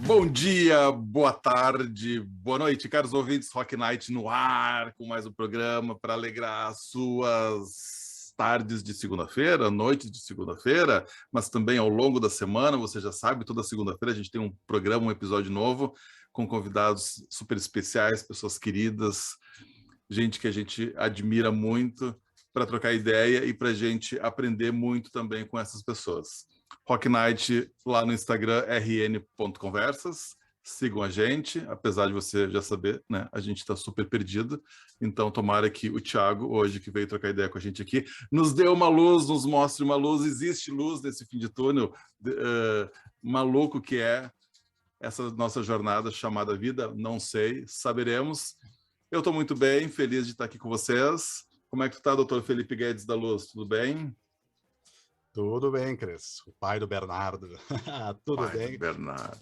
Bom dia, boa tarde, boa noite, caros ouvintes. Rock Night no ar, com mais um programa para alegrar as suas tardes de segunda-feira, noites de segunda-feira, mas também ao longo da semana. Você já sabe, toda segunda-feira a gente tem um programa, um episódio novo, com convidados super especiais, pessoas queridas, gente que a gente admira muito, para trocar ideia e para a gente aprender muito também com essas pessoas. Rock Night lá no Instagram, rn.conversas. Sigam a gente, apesar de você já saber, né? A gente está super perdido. Então, tomara que o Thiago, hoje, que veio trocar ideia com a gente aqui, nos dê uma luz, nos mostre uma luz. Existe luz nesse fim de túnel maluco que é essa nossa jornada chamada vida? Não sei, saberemos. Eu estou muito bem, feliz de estar aqui com vocês. Como é que tu tá, doutor Felipe Guedes da Luz? Tudo bem? Tudo bem, Cris. O pai do Bernardo. Tudo Pai bem. do Bernardo.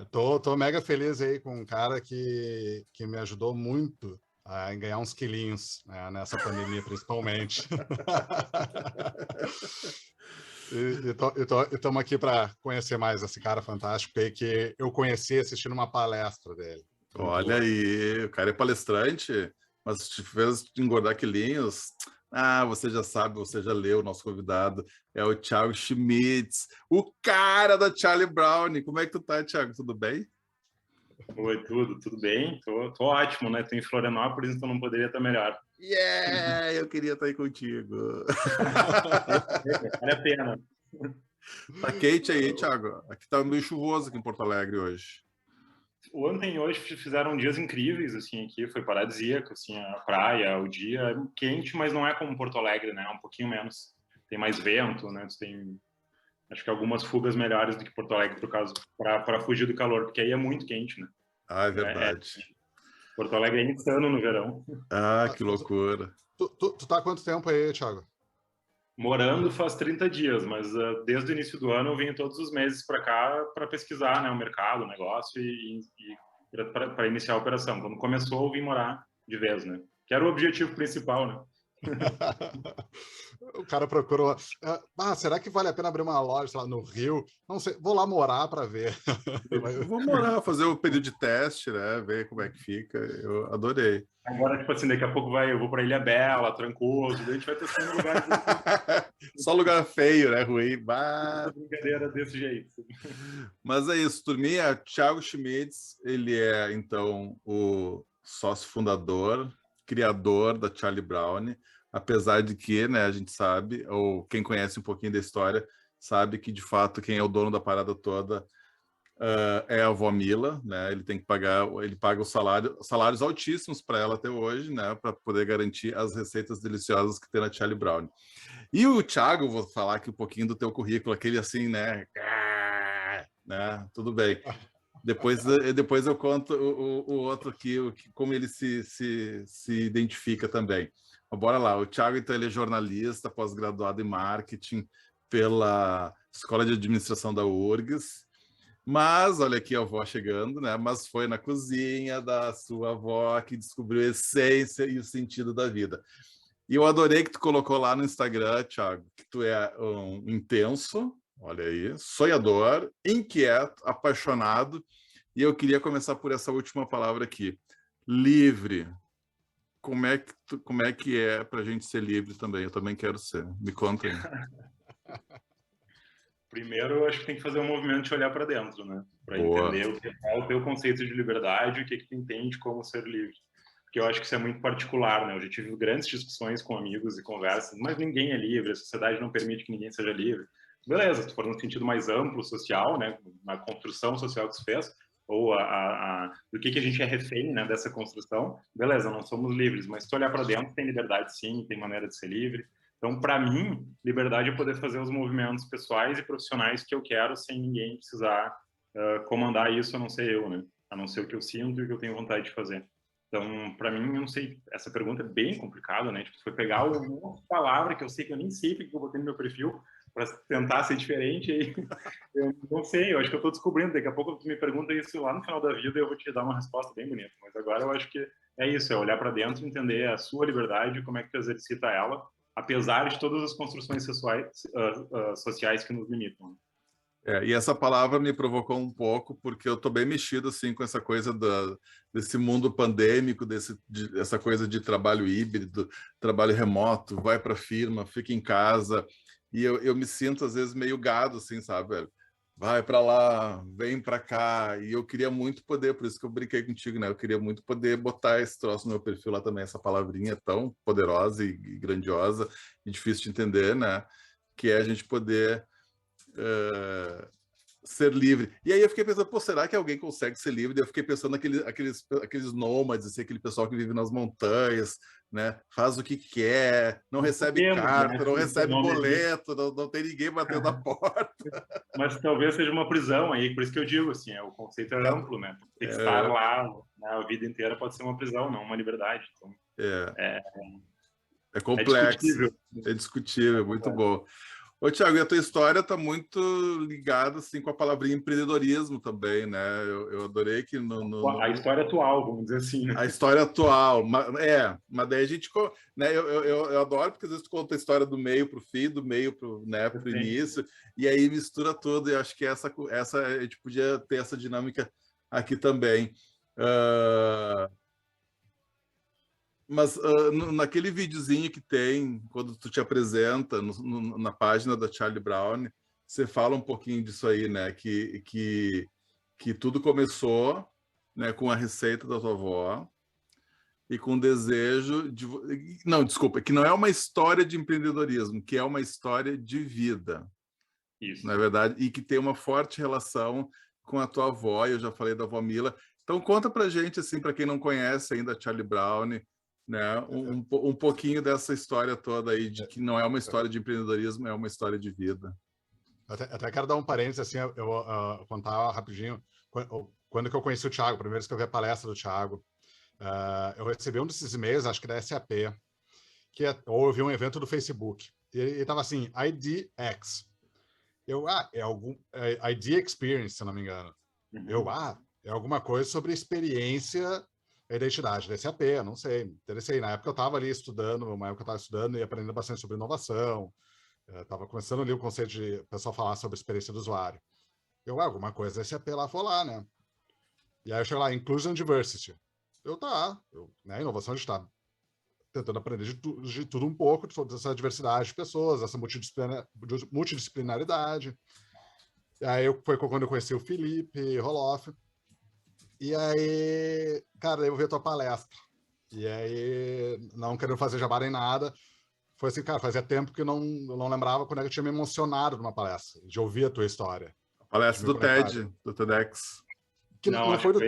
Tô mega feliz aí com um cara que me ajudou muito a ganhar uns quilinhos, né, nessa pandemia, principalmente. Estamos aqui para conhecer mais esse cara fantástico aí que eu conheci assistindo uma palestra dele. Olha aí, o cara é palestrante, mas te fez engordar quilinhos. Ah, você já sabe, você já leu o nosso convidado, é o Thiago Schmitz, o cara da Charlie Brown. Como é que tu tá, Thiago? Tudo bem? Oi, tudo bem? Tô ótimo, né? Tô em Florianópolis, então não poderia estar melhor. Yeah, eu queria estar aí contigo. Vale a pena. Tá quente aí, Thiago? Aqui tá meio chuvoso aqui em Porto Alegre hoje. Ontem e hoje fizeram dias incríveis, assim, aqui foi paradisíaco, assim, a praia, o dia é quente, mas não é como Porto Alegre, né? É um pouquinho menos. Tem mais vento, né? Tem, acho que algumas fugas melhores do que Porto Alegre, por causa, para fugir do calor, porque aí é muito quente, né? Ah, é verdade. Porto Alegre é insano no verão. Ah, que loucura. Tu tá há quanto tempo aí, Thiago? Morando faz 30 dias, mas desde o início do ano eu venho todos os meses para cá para pesquisar, né, o mercado, o negócio e para iniciar a operação. Quando começou, eu vim morar de vez, né? Que era o objetivo principal, né? O cara procurou. Será que vale a pena abrir uma loja lá no Rio? Não sei, vou lá morar para ver. Vou morar, fazer o período de teste, né? Ver como é que fica. Eu adorei. Agora, tipo assim, daqui a pouco eu vou para Ilha Bela, Trancoso, daí a gente vai testando lugares. Só lugar feio, né? Ruim. Bah. Brincadeira desse jeito. Mas é isso, turminha. Thiago Schmitz, ele é, então, o sócio fundador, criador da Charlie Brown, apesar de que, né, a gente sabe, ou quem conhece um pouquinho da história, sabe que, de fato, quem é o dono da parada toda é a avó Mila, né? Ele tem que pagar, ele paga salários altíssimos para ela até hoje, né? Para poder garantir as receitas deliciosas que tem na Charlie Brown. E o Thiago, vou falar aqui um pouquinho do teu currículo, aquele assim, né? Tudo bem. Depois eu conto o outro aqui, como ele se identifica também. Mas bora lá. O Thiago, então, ele é jornalista, pós-graduado em marketing pela Escola de Administração da URGS. Mas, olha aqui a avó chegando, né? Mas foi na cozinha da sua avó que descobriu a essência e o sentido da vida. E eu adorei que tu colocou lá no Instagram, Thiago, que tu é um intenso, olha aí, sonhador, inquieto, apaixonado. E eu queria começar por essa última palavra aqui, livre. Como é que é para a gente ser livre também? Eu também quero ser. Me conta aí. Primeiro, eu acho que tem que fazer um movimento de olhar para dentro, né? Para entender o que é o teu conceito de liberdade e o que tu entende como ser livre. Porque eu acho que isso é muito particular, né? Eu já tive grandes discussões com amigos e conversas, mas ninguém é livre, a sociedade não permite que ninguém seja livre. Beleza, se for no sentido mais amplo, social, né? Na construção social que se fez, ou do que a gente é refém, né? Dessa construção, beleza, não somos livres, mas se tu olhar para dentro, tem liberdade sim, tem maneira de ser livre. Então, para mim, liberdade é poder fazer os movimentos pessoais e profissionais que eu quero sem ninguém precisar comandar isso, a não ser eu, né? A não ser o que eu sinto e o que eu tenho vontade de fazer. Então, para mim, eu não sei, essa pergunta é bem complicada, né? Tipo, foi pegar uma palavra que eu sei que eu nem sei porque eu botei no meu perfil para tentar ser diferente e eu não sei, eu acho que eu estou descobrindo. Daqui a pouco tu me pergunta isso lá no final da vida e eu vou te dar uma resposta bem bonita. Mas agora eu acho que é isso, é olhar para dentro, entender a sua liberdade, como é que tu exercita ela, apesar de todas as construções sociais que nos limitam. E essa palavra me provocou um pouco, porque eu estou bem mexido assim, com essa coisa desse mundo pandêmico, essa coisa de trabalho híbrido, trabalho remoto, vai para a firma, fica em casa, e eu me sinto, às vezes, meio gado, assim, sabe, velho? Vai para lá, vem para cá, e eu queria muito poder, por isso que eu brinquei contigo, né? Eu queria muito poder botar esse troço no meu perfil lá também, essa palavrinha tão poderosa e grandiosa e difícil de entender, né? Que é a gente poder ser livre. E aí eu fiquei pensando, pô, será que alguém consegue ser livre? Eu fiquei pensando aqueles nômades, assim, aquele pessoal que vive nas montanhas, né? Faz o que quer, não recebe carta, não recebe boleto, não tem ninguém batendo na porta. Mas talvez seja uma prisão aí, por isso que eu digo, assim, o conceito é amplo, né? Tem que estar lá, né, a vida inteira pode ser uma prisão, não uma liberdade. Então, é complexo, é discutível, muito bom. Ô, Thiago, e a tua história está muito ligada assim, com a palavrinha empreendedorismo também, né? Eu adorei que a história atual, vamos dizer assim, né? A história atual, mas daí a gente, né? Eu adoro porque às vezes tu conta a história do meio para o fim, do meio para o, né, pro início, e aí mistura tudo, e acho que essa a gente podia ter essa dinâmica aqui também. Mas naquele videozinho que tem, quando tu te apresenta na página da Charlie Brown, você fala um pouquinho disso aí, né? Que tudo começou, né, com a receita da tua avó e com o desejo de... Não, desculpa, que não é uma história de empreendedorismo, que é uma história de vida. Isso. Na verdade, e que tem uma forte relação com a tua avó, eu já falei da avó Mila. Então conta pra gente, assim, para quem não conhece ainda a Charlie Brown, né, um pouquinho dessa história toda aí, de que não é uma história de empreendedorismo, é uma história de vida. Até quero dar um parênteses, assim, eu contar rapidinho. Quando que eu conheci o Thiago, a primeira vez que eu vi a palestra do Thiago, eu recebi um desses e-mails, acho que da SAP, ou eu vi um evento do Facebook, e estava assim, IDX. ID Experience, se não me engano. É alguma coisa sobre experiência e identidade da SAP, não sei, me interessei. Na época eu estava ali estudando, e aprendendo bastante sobre inovação, estava começando ali o conceito de o pessoal falar sobre experiência do usuário. Alguma coisa da SAP lá, vou lá, né? E aí eu chego lá, Inclusion and Diversity. Né, inovação a gente está tentando aprender de tudo um pouco, de toda essa diversidade de pessoas, essa multidisciplinaridade. E aí foi quando eu conheci o Felipe Roloff. E aí, cara, eu vi a tua palestra. E aí, não querendo fazer jabá nem nada, foi assim, cara, fazia tempo que eu não lembrava quando é que eu tinha me emocionado numa palestra, de ouvir a tua história. A palestra do TED, do TEDx. Que não foi do...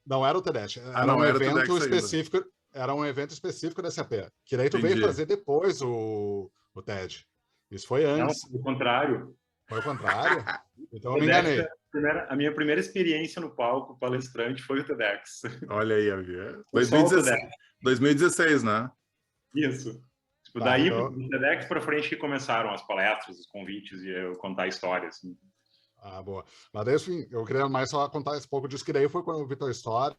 Não era o TEDx. Era um evento específico. Ainda. Era um evento específico da SAP. Que daí tu veio fazer depois o TED. Isso foi antes. Não, foi o contrário. Foi o contrário? Então eu me enganei. A minha primeira experiência no palco palestrante foi o TEDx. Olha aí, Avia. 2016, né? Isso. Tipo, daí, do TEDx para frente que começaram as palestras, os convites e eu contar histórias. Assim. Boa. Mas daí, assim, eu queria mais só contar esse pouco disso, que daí foi quando eu vi tua história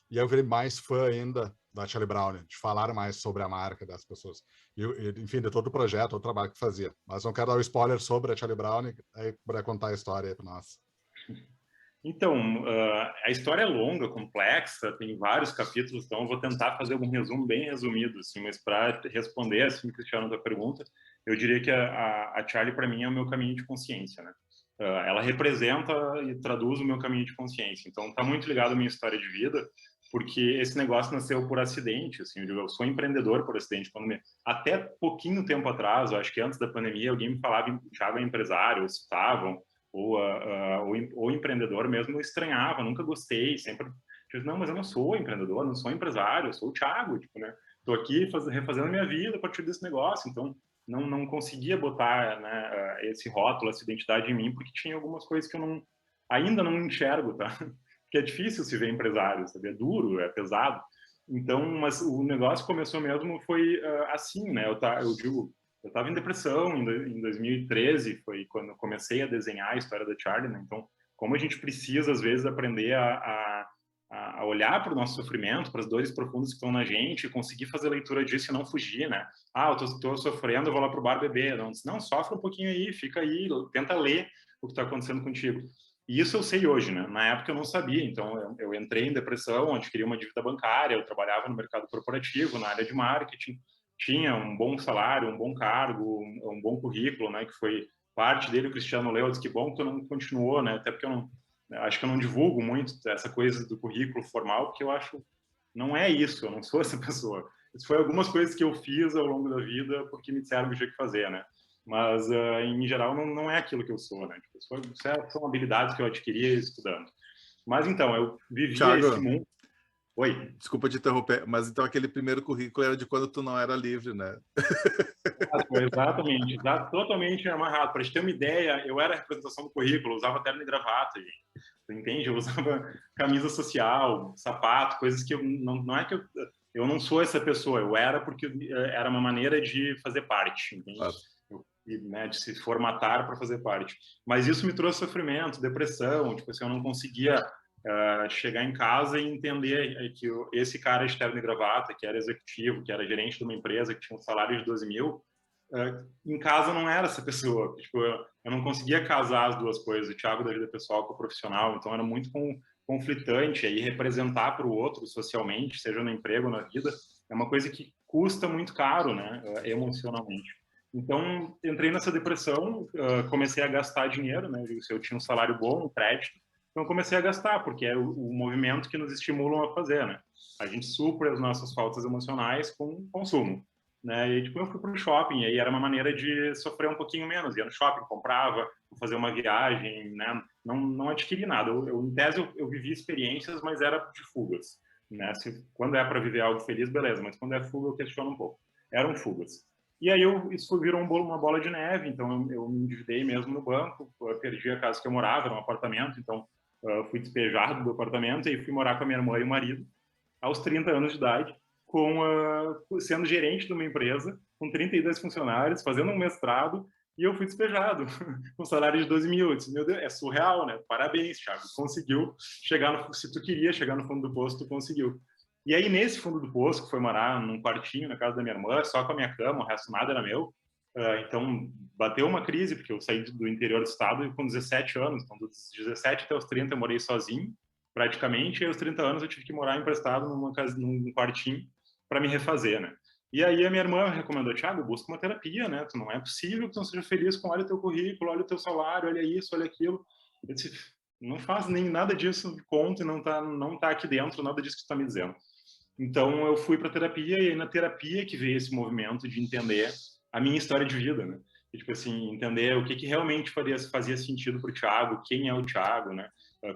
e eu virei mais fã ainda da Charlie Brown, de falar mais sobre a marca das pessoas. E, enfim, de todo o projeto, todo o trabalho que fazia. Mas não quero dar um spoiler sobre a Charlie Brown, aí para contar a história aí para nós. Então, a história é longa, complexa, tem vários capítulos, então eu vou tentar fazer um resumo bem resumido, assim, mas para responder, assim, Cristiano, da pergunta, eu diria que a Charlie, para mim, é o meu caminho de consciência, né? Ela representa e traduz o meu caminho de consciência. Então, está muito ligado à minha história de vida, porque esse negócio nasceu por acidente, assim, eu sou empreendedor por acidente. Até pouquinho tempo atrás, eu acho que antes da pandemia, alguém me falava, Thiago é empresário, ou citavam, ou empreendedor mesmo, eu estranhava, nunca gostei, sempre... Não, mas eu não sou empreendedor, não sou empresário, eu sou o Thiago, tipo, né? Estou aqui refazendo a minha vida a partir desse negócio, então... Não conseguia botar, né, esse rótulo, essa identidade em mim, porque tinha algumas coisas que eu ainda não enxergo, tá? Porque é difícil se ver empresário, sabe? É duro, é pesado. Então, mas o negócio começou mesmo, foi assim, né? Eu estava em depressão em 2013, foi quando eu comecei a desenhar a história da Charlie, né? Então, como a gente precisa, às vezes, aprender a a olhar para o nosso sofrimento, para as dores profundas que estão na gente, conseguir fazer leitura disso e não fugir, né? Ah, eu tô sofrendo, eu vou lá pro bar beber. Não, sofre um pouquinho aí, fica aí, tenta ler o que está acontecendo contigo. E isso eu sei hoje, né? Na época eu não sabia, então eu entrei em depressão, adquiri uma dívida bancária, eu trabalhava no mercado corporativo, na área de marketing, tinha um bom salário, um bom cargo, um bom currículo, né? Que foi parte dele, o Cristiano leu, disse que bom que tu não continuou, né? Até porque acho que eu não divulgo muito essa coisa do currículo formal, porque eu acho não é isso, eu não sou essa pessoa. Isso foi algumas coisas que eu fiz ao longo da vida porque me disseram que tinha que fazer, né? Mas, em geral, não é aquilo que eu sou, né? São habilidades que eu adquiri estudando. Mas, então, eu vivia esse mundo... Oi? Desculpa te interromper, mas então aquele primeiro currículo era de quando tu não era livre, né? Exatamente, totalmente amarrado. Para gente ter uma ideia, eu era a representação do currículo, usava terno e gravata, gente. Você entende? Eu usava camisa social, sapato, coisas que não é que eu não sou essa pessoa, eu era porque era uma maneira de fazer parte, entende? Claro. Né, de se formatar para fazer parte. Mas isso me trouxe sofrimento, depressão, tipo assim, eu não conseguia chegar em casa e entender que esse cara de terno e gravata, que era executivo, que era gerente de uma empresa, que tinha um salário de 12 mil, em casa não era essa pessoa. Tipo, eu não conseguia casar as duas coisas, o Thiago da vida pessoal com o profissional, então era muito conflitante. Aí representar para o outro socialmente, seja no emprego ou na vida, é uma coisa que custa muito caro, né, emocionalmente. Então, entrei nessa depressão, comecei a gastar dinheiro, né, eu tinha um salário bom, um crédito, então comecei a gastar, porque é o movimento que nos estimulam a fazer, né? A gente supre as nossas faltas emocionais com consumo, né? E tipo, eu fui para o shopping, e aí era uma maneira de sofrer um pouquinho menos. Ia no shopping, comprava, fazer uma viagem, né? Não adquiri nada. Em tese, eu vivi experiências, mas era de fugas, né? Quando é para viver algo feliz, beleza, mas quando é fuga, eu questiono um pouco. Eram fugas. E aí isso virou uma bola de neve, então eu me endividei mesmo no banco, eu perdi a casa que eu morava, era um apartamento, então fui despejado do apartamento e fui morar com a minha irmã e o marido, aos 30 anos de idade, sendo gerente de uma empresa, com 32 funcionários, fazendo um mestrado, e eu fui despejado, com salário de 12 mil. Eu disse, meu Deus, é surreal, né? Parabéns, Thiago, conseguiu chegar se tu queria chegar no fundo do poço, tu conseguiu. E aí, nesse fundo do poço, que foi morar num quartinho na casa da minha irmã, só com a minha cama, o resto nada era meu. Então, bateu uma crise, porque eu saí do interior do estado com 17 anos. Então, dos 17 até os 30, eu morei sozinho, praticamente. E aos 30 anos, eu tive que morar emprestado num quartinho para me refazer, né? E aí, a minha irmã recomendou, Thiago, busca uma terapia, né? Tu não é possível que tu não seja feliz com olha o teu currículo, olha o teu salário, olha isso, olha aquilo. Eu disse, não faz nem nada disso de conta e não tá aqui dentro, nada disso que tu tá me dizendo. Então, eu fui para terapia e aí na terapia que veio esse movimento de entender a minha história de vida, né? E, tipo assim, entender o que realmente fazia sentido para o Thiago, quem é o Thiago, né?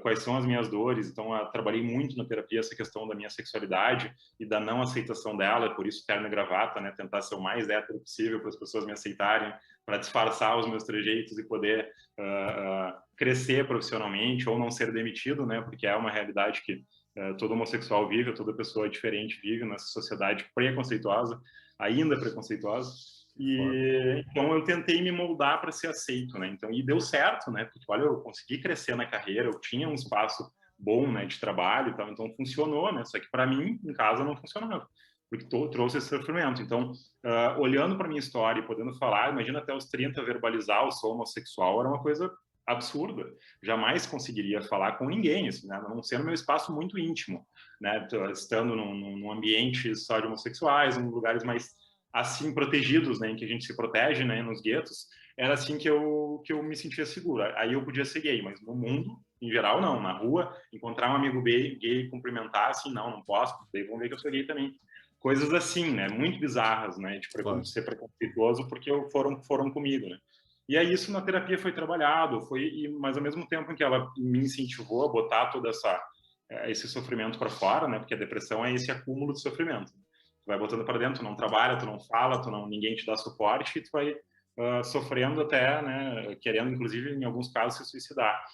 Quais são as minhas dores. Então, eu trabalhei muito na terapia essa questão da minha sexualidade e da não aceitação dela, por isso terno e gravata, né? Tentar ser o mais hétero possível para as pessoas me aceitarem, para disfarçar os meus trejeitos e poder crescer profissionalmente ou não ser demitido, né? Porque é uma realidade que todo homossexual vive, toda pessoa diferente vive nessa sociedade preconceituosa, ainda preconceituosa. E então eu tentei me moldar para ser aceito, né? Então, e deu certo, né? Porque olha, eu consegui crescer na carreira, eu tinha um espaço bom, né, de trabalho e tal, então funcionou, né? Só que para mim em casa não funcionava, porque trouxe esse sofrimento. Então, olhando para minha história e podendo falar, imagina até os 30 verbalizar eu sou homossexual, era uma coisa absurda. Jamais conseguiria falar com ninguém, assim, né? Não sendo meu espaço muito íntimo, né? Estando num ambiente só de homossexuais, em lugares mais assim protegidos, né, em que a gente se protege, né, nos guetos, era assim que eu me sentia seguro. Aí eu podia ser gay, mas no mundo, em geral, não. Na rua, encontrar um amigo gay e cumprimentar, assim, não posso, daí vão ver que eu sou gay também. Coisas assim, né, muito bizarras, né, de ser preconceituoso porque foram comigo, né. E aí isso na terapia foi trabalhado, mas ao mesmo tempo em que ela me incentivou a botar toda esse sofrimento para fora, né, porque a depressão é esse acúmulo de sofrimento. Tu vai botando para dentro, tu não trabalha, tu não fala, ninguém te dá suporte e tu vai sofrendo até, né, querendo, inclusive, em alguns casos, se suicidar.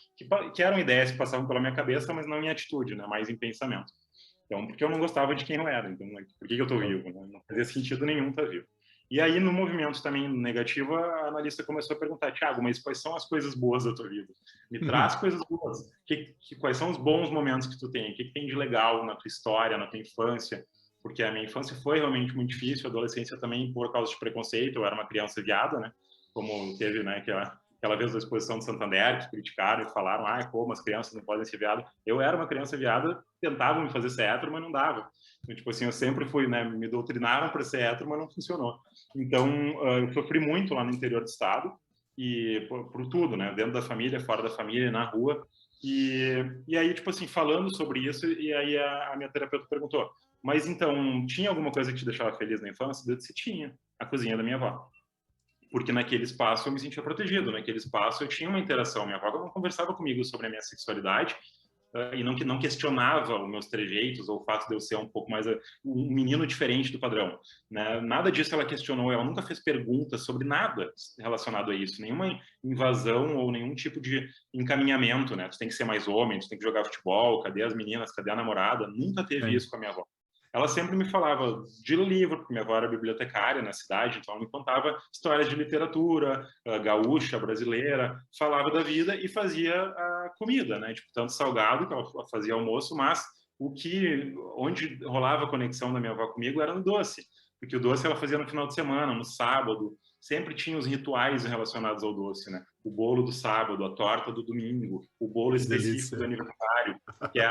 Que eram ideias que passavam pela minha cabeça, mas não em atitude, né, mais em pensamento. Então, porque eu não gostava de quem eu era, então, por que eu tô vivo? Né? Não fazia sentido nenhum estar vivo. E aí, no movimento também negativo, a analista começou a perguntar, Thiago, mas quais são as coisas boas da tua vida? Me traz coisas boas. Quais são os bons momentos que tu tem? O que tem de legal na tua história, na tua infância? Porque a minha infância foi realmente muito difícil, a adolescência também por causa de preconceito, eu era uma criança viada, né? Como teve, né, aquela vez da exposição de Santander, que criticaram e falaram, como as crianças não podem ser viadas. Eu era uma criança viada, tentavam me fazer ser hétero, mas não dava. Então, tipo assim, eu sempre fui, né, me doutrinaram para ser hétero, mas não funcionou. Então, eu sofri muito lá no interior do estado, e por tudo, né, dentro da família, fora da família, na rua. E aí, tipo assim, falando sobre isso, e aí a minha terapeuta perguntou, mas então, tinha alguma coisa que te deixava feliz na infância? Eu disse, tinha, a cozinha da minha avó. Porque naquele espaço eu me sentia protegido, naquele espaço eu tinha uma interação. Minha avó não conversava comigo sobre a minha sexualidade e não questionava os meus trejeitos ou o fato de eu ser um pouco mais um menino diferente do padrão, né? Nada disso ela questionou, ela nunca fez perguntas sobre nada relacionado a isso, nenhuma invasão ou nenhum tipo de encaminhamento, né? Tu tem que ser mais homem, tu tem que jogar futebol, cadê as meninas, cadê a namorada? Nunca teve isso com a minha avó. Ela sempre me falava de livro, porque minha avó era bibliotecária na cidade, então ela me contava histórias de literatura gaúcha, brasileira, falava da vida e fazia a comida, né? Tipo, tanto salgado, que ela fazia almoço, mas onde rolava a conexão da minha avó comigo era no doce, porque o doce ela fazia no final de semana, no sábado, sempre tinha os rituais relacionados ao doce, né? O bolo do sábado, a torta do domingo, o bolo específico do aniversário, que é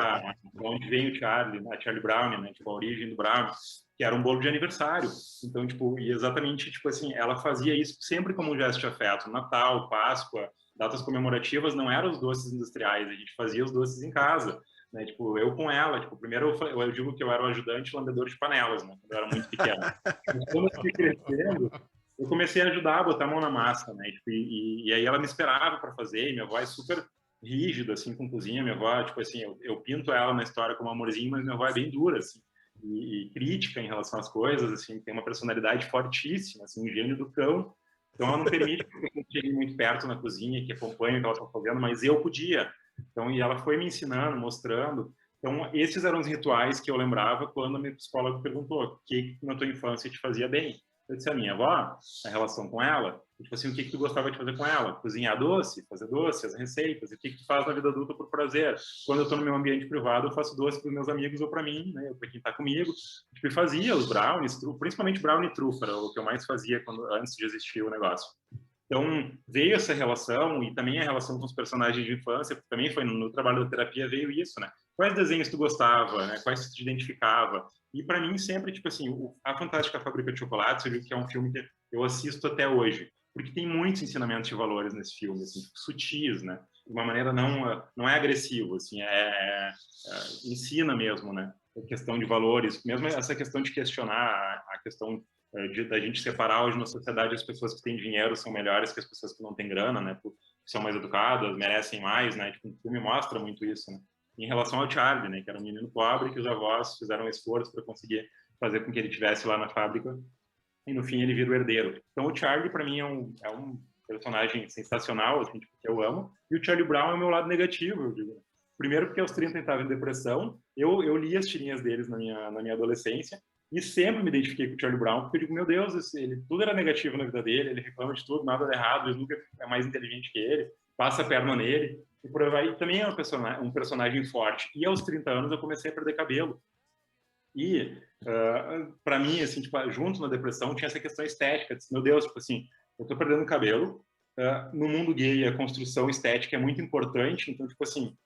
onde vem o Charlie, né? A Charlie Brown, né? Tipo, a origem do Brown, que era um bolo de aniversário. Então, tipo, e exatamente, tipo assim, ela fazia isso sempre como um gesto de afeto. Natal, Páscoa, datas comemorativas, não eram os doces industriais, a gente fazia os doces em casa. Né, tipo, eu com ela, tipo, primeiro eu digo que eu era o ajudante lambedor de panelas, né, quando eu era muito pequeno. Mas quando eu fui crescendo, eu comecei a ajudar a botar a mão na massa, né, tipo, e aí ela me esperava para fazer, e minha avó é super rígida, assim, com cozinha, minha avó, tipo assim, eu pinto ela na história como amorzinho, mas minha avó é bem dura, assim, e crítica em relação às coisas, assim, tem uma personalidade fortíssima, assim, um gênio do cão, então ela não permite que eu chegue muito perto na cozinha, que acompanhe o que ela está fazendo, mas eu podia. Então, e ela foi me ensinando, mostrando. Então, esses eram os rituais que eu lembrava quando a minha psicóloga perguntou o que na tua infância te fazia bem. Eu disse a minha avó, a relação com ela, tipo assim, o que tu gostava de fazer com ela? Cozinhar doce, fazer doce, as receitas, e o que tu faz na vida adulta por prazer? Quando eu estou no meu ambiente privado, eu faço doce para os meus amigos ou para mim, né, para quem está comigo. Tipo, e fazia os brownies, principalmente brownie e trufa, era o que eu mais fazia antes de existir o negócio. Então, veio essa relação e também a relação com os personagens de infância, porque também foi no trabalho da terapia, veio isso, né? Quais desenhos tu gostava, né? Quais tu te identificava? E para mim sempre, tipo assim, A Fantástica Fábrica de Chocolate, eu digo que é um filme que eu assisto até hoje, porque tem muitos ensinamentos de valores nesse filme, assim, sutis, né? De uma maneira não é agressivo, assim, ensina mesmo, né? A questão de valores, mesmo essa questão de questionar a questão da gente separar hoje na sociedade as pessoas que têm dinheiro são melhores que as pessoas que não têm grana, né? São mais educadas, merecem mais, né? Tipo, o filme mostra muito isso, né? Em relação ao Charlie, né? Que era um menino pobre que os avós fizeram um esforço para conseguir fazer com que ele estivesse lá na fábrica e no fim ele vira o herdeiro. Então o Charlie para mim é um personagem sensacional, assim, tipo, que eu amo, e o Charlie Brown é o meu lado negativo, eu digo. Primeiro porque aos 30 ele estava em depressão, eu li as tirinhas deles na minha adolescência, e sempre me identifiquei com o Charlie Brown, porque eu digo, meu Deus, tudo era negativo na vida dele, ele reclama de tudo, nada de errado, ele nunca é mais inteligente que ele, passa a perna nele, e por aí vai. E também é um personagem forte. E aos 30 anos eu comecei a perder cabelo. E, para mim, assim, tipo, junto na depressão, tinha essa questão estética. Disse, meu Deus, tipo assim, eu tô perdendo cabelo, no mundo gay a construção estética é muito importante, então, tipo assim,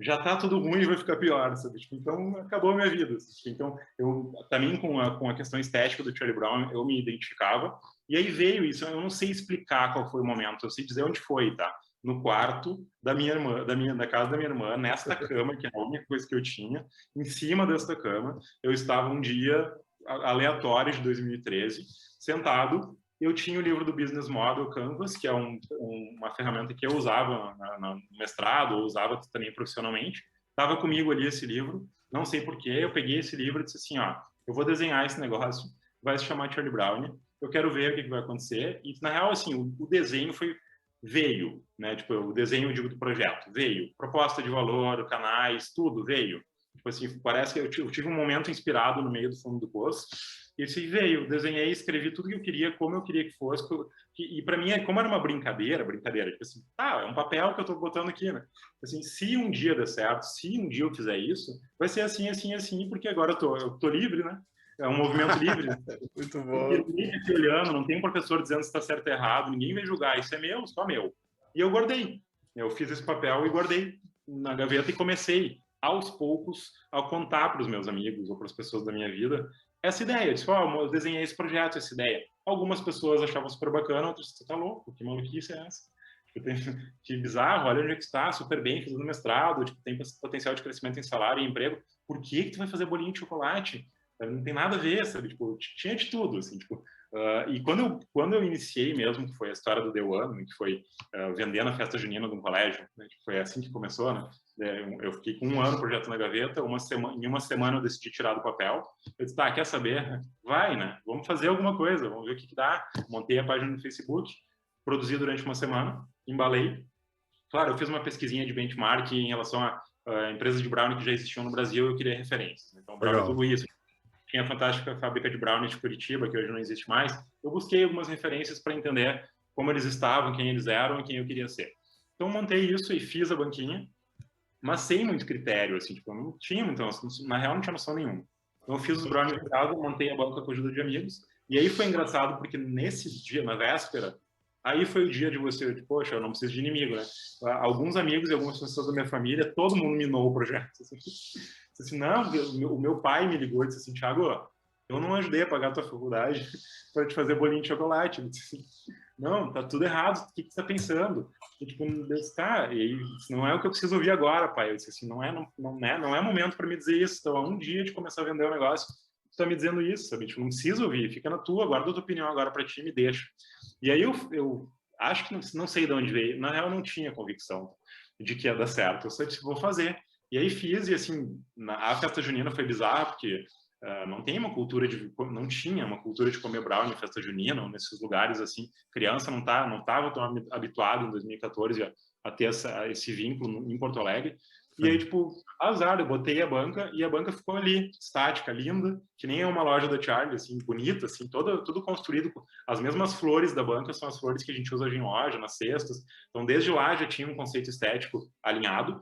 já tá tudo ruim e vai ficar pior, sabe? Tipo, então, acabou a minha vida. Sabe? Então, eu também com a questão estética do Charlie Brown, eu me identificava. E aí veio isso, eu não sei explicar qual foi o momento, eu sei dizer onde foi, tá? No quarto da minha irmã, da casa da minha irmã, nesta cama, que é a única coisa que eu tinha, em cima desta cama, eu estava um dia aleatório de 2013, sentado, eu tinha o livro do Business Model Canvas, que é uma ferramenta que eu usava no mestrado, ou usava também profissionalmente. Estava comigo ali esse livro, não sei porquê, eu peguei esse livro e disse assim, ó, eu vou desenhar esse negócio, vai se chamar Charlie Brown, eu quero ver o que vai acontecer. E, na real, assim, o desenho veio, né? Tipo, o desenho, eu digo, do projeto, veio. Proposta de valor, canais, tudo veio. Tipo assim, parece que eu tive um momento inspirado no meio do fundo do poço, e esse veio, desenhei, escrevi tudo que eu queria, como eu queria que fosse, e para mim, como era uma brincadeira, tipo assim, é um papel que eu tô botando aqui, né? Assim, se um dia der certo, se um dia eu fizer isso, vai ser assim, assim, assim, porque agora eu tô livre, né? É um movimento livre. Muito bom. Ninguém tá te olhando, não tem um professor dizendo se está certo ou errado, ninguém vai julgar, isso é meu, só meu. E eu guardei. Eu fiz esse papel e guardei na gaveta e comecei, aos poucos, a contar para os meus amigos ou para as pessoas da minha vida essa ideia. Eu disse, eu desenhei esse projeto, essa ideia. Algumas pessoas achavam super bacana, outras, você tá louco, que maluquice é essa? Que bizarro, olha onde é que está, super bem, fazendo mestrado, tipo, tem potencial de crescimento em salário e emprego. Por que tu vai fazer bolinho de chocolate? Não tem nada a ver, sabe? Tipo, tinha de tudo, assim, tipo... e quando eu iniciei mesmo, que foi a história do The One, que foi vender na festa junina de um colégio, né? Que foi assim que começou, né? Eu fiquei com 1 ano o projeto na gaveta, em uma semana eu decidi tirar do papel. Eu disse, quer saber? Vai, né? Vamos fazer alguma coisa, vamos ver o que dá. Montei a página no Facebook, produzi durante uma semana, embalei. Claro, eu fiz uma pesquisinha de benchmark em relação a empresas de brownie que já existiam no Brasil, eu queria referências. Então, brownie do Luiz, tinha a fantástica fábrica de brownie de Curitiba, que hoje não existe mais. Eu busquei algumas referências para entender como eles estavam, quem eles eram e quem eu queria ser. Então, montei isso e fiz a banquinha, mas sem muito critério, assim, tipo, eu não tinha muita noção, na real não tinha noção nenhuma. Então, eu fiz os brownies em casa, montei a banca com a ajuda de amigos, e aí foi engraçado, porque nesse dia, na véspera, aí foi o dia de você, tipo, poxa, eu não preciso de inimigo, né? Alguns amigos e algumas pessoas da minha família, todo mundo minou o projeto. Assim, não, o meu pai me ligou e disse assim, Thiago, eu não ajudei a pagar a tua faculdade para te fazer bolinho de chocolate. Eu disse assim, não, tá tudo errado, o que você tá pensando? E, tipo, Deus, e não é o que eu preciso ouvir agora, pai. Eu disse assim, não é momento para me dizer isso. Então, há um dia de começar a vender o negócio, tu tá me dizendo isso, sabe? Tipo, não precisa ouvir, fica na tua, guarda a tua opinião agora para ti e me deixa. E aí eu acho que não sei de onde veio, na real não tinha convicção de que ia dar certo. Eu só disse, vou fazer. E aí fiz, e assim, a festa junina foi bizarra, porque não tinha uma cultura de comer brownie em festa junina, ou nesses lugares assim, criança não estava tão habituado em 2014 a ter esse vínculo em Porto Alegre. E aí, tipo, azar, eu botei a banca e a banca ficou ali, estática, linda, que nem é uma loja da Charlie, assim, bonita, assim, tudo construído. As mesmas flores da banca são as flores que a gente usa hoje em loja, nas cestas. Então, desde lá já tinha um conceito estético alinhado.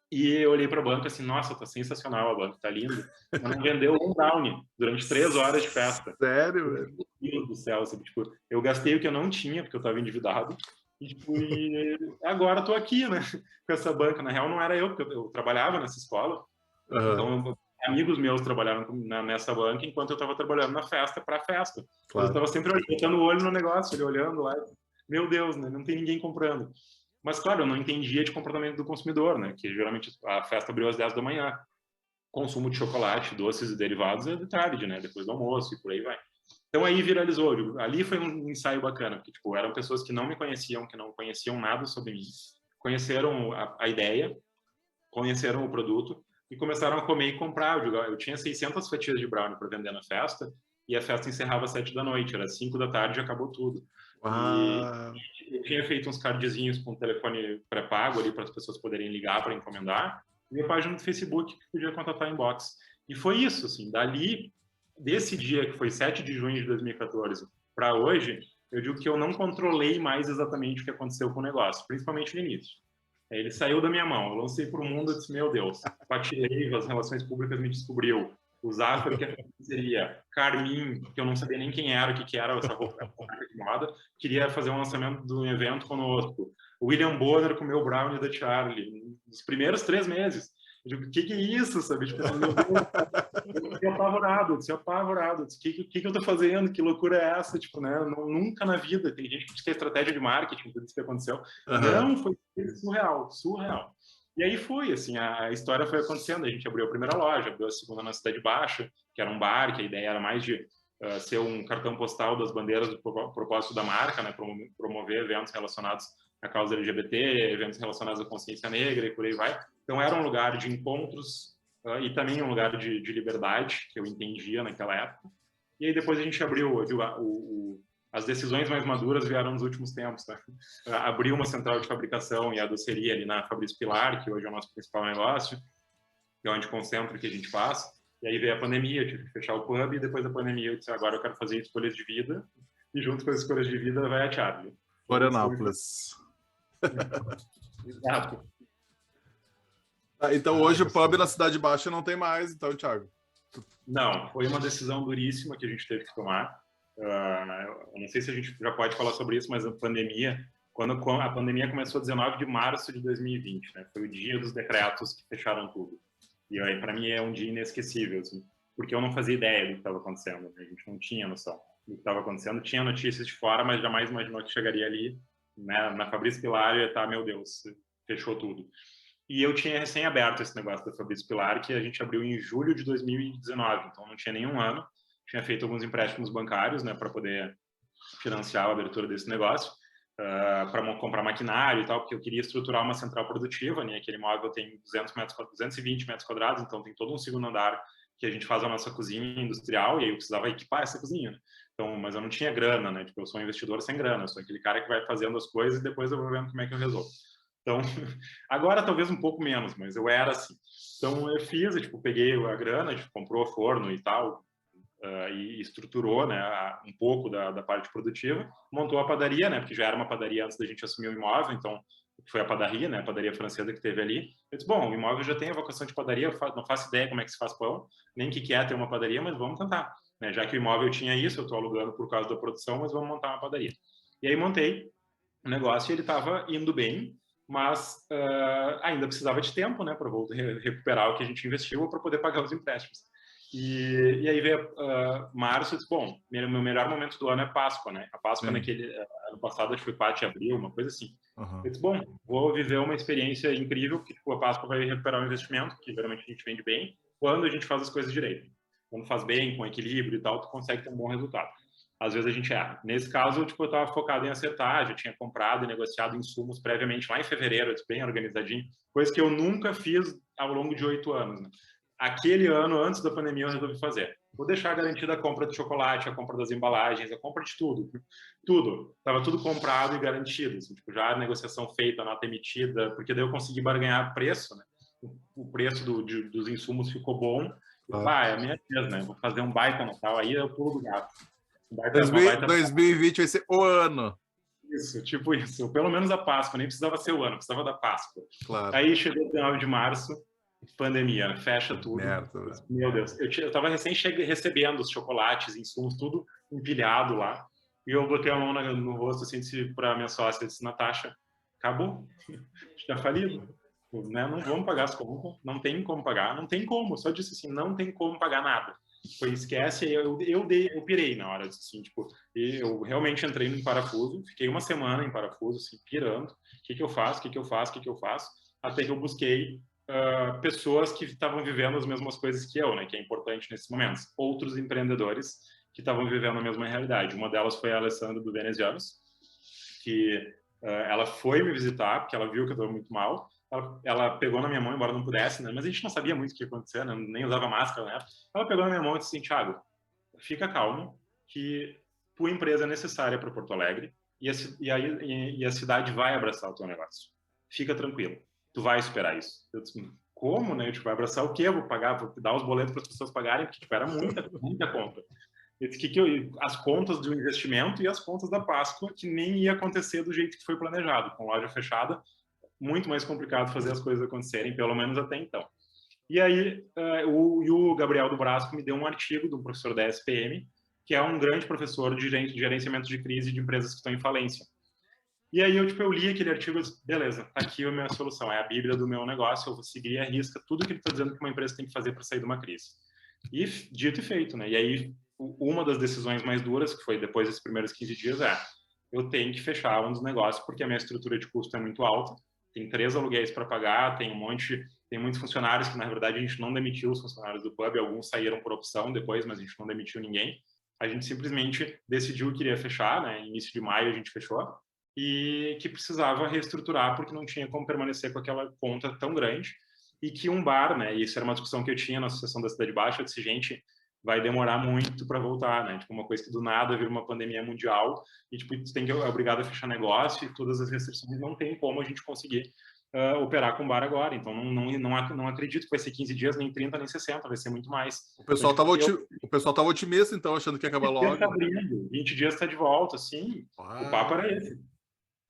E eu olhei para a banca assim, nossa, tá sensacional a banca, tá lindo. Mas não vendeu um brownie durante 3 horas de festa. Sério, velho? Meu Deus do céu, sabe? Tipo, eu gastei o que eu não tinha, porque eu estava endividado. E, tipo, agora tô aqui, né? Com essa banca. Na real, não era eu, porque eu trabalhava nessa escola. Então, amigos meus trabalharam nessa banca enquanto eu estava trabalhando na festa para festa. Claro. Eu estava sempre botando o olho no negócio, ele olhando lá. Meu Deus, né? Não tem ninguém comprando. Mas, claro, eu não entendia de comportamento do consumidor, né? Que geralmente a festa abriu às 10 da manhã. Consumo de chocolate, doces e derivados é de tarde, né? Depois do almoço e por aí vai. Então aí viralizou. Ali foi um ensaio bacana, porque tipo, eram pessoas que não me conheciam, que não conheciam nada sobre mim, conheceram a ideia, conheceram o produto e começaram a comer e comprar. Eu tinha 600 fatias de brownie para vender na festa e a festa encerrava às 7 da noite, era 5 da tarde e acabou tudo. E eu tinha feito uns cardzinhos com telefone pré-pago ali para as pessoas poderem ligar para encomendar, e minha página no Facebook que podia contatar inbox. E foi isso, assim, desse dia, que foi 7 de junho de 2014, para hoje, eu digo que eu não controlei mais exatamente o que aconteceu com o negócio, principalmente no início. Ele saiu da minha mão, eu lancei para o mundo e disse, meu Deus, patilhei, as relações públicas me descobriu, o Zafra, que seria Carmin, que eu não sabia nem quem era, o que era essa roupa de moda, queria fazer um lançamento de um evento conosco. O William Bonner comeu o brownie da Charlie, nos primeiros 3 meses. Eu digo, o que é isso, sabe? Tipo, meu Deus, eu fiquei apavorado, o que eu tô fazendo? Que loucura é essa? Tipo, né? Nunca na vida. Tem gente que diz que é estratégia de marketing, tudo isso que aconteceu. Não, foi surreal. E aí foi, assim, a história foi acontecendo. A gente abriu a primeira loja, abriu a segunda na Cidade Baixa, que era um bar, que a ideia era mais de ser um cartão postal das bandeiras do propósito da marca, né? Promover eventos relacionados à causa LGBT, eventos relacionados à consciência negra e por aí vai. Então, era um lugar de encontros e também um lugar de liberdade, que eu entendia naquela época. E aí depois a gente abriu, as decisões mais maduras vieram nos últimos tempos, né? Abriu uma central de fabricação e a doceria ali na Fabrício Pilar, que hoje é o nosso principal negócio. que é onde concentra o que a gente faz. E aí veio a pandemia, eu tive que fechar o pub, e depois da pandemia eu disse, agora eu quero fazer escolhas de vida, e junto com as escolhas de vida vai a Charlie. Florianópolis. Exato. Então hoje o pub na Cidade Baixa não tem mais, então, Thiago? Não, foi uma decisão duríssima que a gente teve que tomar. Eu não sei se a gente já pode falar sobre isso, mas a pandemia, quando a pandemia começou 19 de março de 2020, né? Foi o dia dos decretos que fecharam tudo. E aí, para mim, é um dia inesquecível, assim, porque eu não fazia ideia do que estava acontecendo, né? A gente não tinha noção do que estava acontecendo. Tinha notícias de fora, mas jamais imaginou que chegaria ali, né, na Fabrício Pilar e ia estar, meu Deus, fechou tudo. E eu tinha recém-aberto esse negócio da Fabrício Pilar, que a gente abriu em julho de 2019, então não tinha nenhum ano. Tinha feito alguns empréstimos bancários, né, para poder financiar a abertura desse negócio, para comprar maquinário e tal, porque eu queria estruturar uma central produtiva, né? Aquele imóvel tem 220 metros quadrados, então tem todo um segundo andar que a gente faz a nossa cozinha industrial, e aí eu precisava equipar essa cozinha, né? Então, mas eu não tinha grana, né? Tipo, eu sou um investidor sem grana, eu sou aquele cara que vai fazendo as coisas e depois eu vou vendo como é que eu resolvo. Então, agora talvez um pouco menos, mas eu era assim. Então, eu fiz, tipo, peguei a grana, a gente comprou forno e tal, e estruturou, né, um pouco da parte produtiva, montou a padaria, né, porque já era uma padaria antes da gente assumir o imóvel, então foi a padaria, né, a padaria francesa que teve ali. Eu disse, bom, o imóvel já tem a vocação de padaria, eu não faço ideia como é que se faz pão, nem o que é ter uma padaria, mas vamos tentar. Né? Já que o imóvel tinha isso, eu estou alugando por causa da produção, mas vamos montar uma padaria. E aí montei o negócio e ele estava indo bem, mas ainda precisava de tempo, né, para recuperar o que a gente investiu para poder pagar os empréstimos. E aí veio março, eu disse, bom, meu melhor momento do ano é Páscoa, né? A Páscoa naquele ano passado, acho que foi 4 de abril, uma coisa assim. Eu disse, bom, vou viver uma experiência incrível, porque tipo, a Páscoa vai recuperar o investimento, que geralmente a gente vende bem, quando a gente faz as coisas direito. Quando faz bem, com equilíbrio e tal, tu consegue ter um bom resultado. Às vezes a gente erra. Nesse caso, tipo, eu estava focado em acertar, já tinha comprado e negociado insumos previamente lá em fevereiro, eu disse, bem organizadinho, coisa que eu nunca fiz ao longo de 8 anos, né? Aquele ano, antes da pandemia, eu resolvi fazer. Vou deixar garantida a compra de chocolate, a compra das embalagens, a compra de tudo. Tudo. Estava tudo comprado e garantido. Assim, tipo, já a negociação feita, a nota emitida, porque daí eu consegui barganhar preço, né? O preço dos insumos ficou bom. É a minha vez, né? Vou fazer um baita Natal, aí eu pulo do gato. 2020 vai ser o ano. Isso, tipo isso. Pelo menos a Páscoa, nem precisava ser o ano, precisava da Páscoa. Claro. Aí chegou o 19 de março, pandemia, fecha tudo. Merda, meu Deus, eu tava recém recebendo os chocolates, insumos, tudo empilhado lá. E eu botei a mão no rosto, assim, disse pra minha sócia, disse, Natasha, acabou, está falido. Né? Não vamos pagar as contas, não tem como pagar, não tem como. Só disse assim, não tem como pagar nada. Foi, esquece, eu pirei na hora, assim, tipo, eu realmente entrei num parafuso, fiquei uma semana em parafuso, assim, pirando, o que eu faço, até que eu busquei pessoas que estavam vivendo as mesmas coisas que eu, né, que é importante nesses momentos, outros empreendedores que estavam vivendo a mesma realidade. Uma delas foi a Alessandra do Venezianos, que ela foi me visitar, porque ela viu que eu estava muito mal. Ela pegou na minha mão, embora não pudesse, né? Mas a gente não sabia muito o que ia acontecer, né? Nem usava máscara na época. Ela pegou na minha mão e disse assim, Thiago, fica calmo, que tua empresa é necessária para Porto Alegre e a cidade vai abraçar o teu negócio. Fica tranquilo, tu vai esperar isso. Eu disse, como, né? Tipo, vai abraçar o quê? Eu vou pagar, vou dar os boletos para as pessoas pagarem, porque tipo, era muita conta. Eu disse, as contas do investimento e as contas da Páscoa, que nem ia acontecer do jeito que foi planejado, com loja fechada, muito mais complicado fazer as coisas acontecerem, pelo menos até então. E aí, o Gabriel do Brasco me deu um artigo do professor da SPM, que é um grande professor de gerenciamento de crise de empresas que estão em falência. E aí, eu li aquele artigo e disse, beleza, tá aqui a minha solução, é a bíblia do meu negócio, eu vou seguir à risca tudo que ele está dizendo que uma empresa tem que fazer para sair de uma crise. E dito e feito, né? E aí, uma das decisões mais duras, que foi depois desses primeiros 15 dias, eu tenho que fechar um dos negócios, porque a minha estrutura de custo é muito alta, tem 3 aluguéis para pagar, tem muitos funcionários que, na verdade, a gente não demitiu os funcionários do pub, alguns saíram por opção depois, mas a gente não demitiu ninguém. A gente simplesmente decidiu que iria fechar, né? Início de maio a gente fechou, e que precisava reestruturar porque não tinha como permanecer com aquela conta tão grande, e que um bar, né? E isso era uma discussão que eu tinha na Associação da Cidade Baixa, eu disse, gente, vai demorar muito para voltar, né? Tipo, uma coisa que do nada vira uma pandemia mundial e, tipo, tu tem que é obrigado a fechar negócio e todas as restrições, não tem como a gente conseguir operar com bar agora. Então, não acredito que vai ser 15 dias, nem 30, nem 60, vai ser muito mais. O pessoal estava otimista, então, achando que ia acabar logo. 20 dias está de volta, sim. O papo era esse.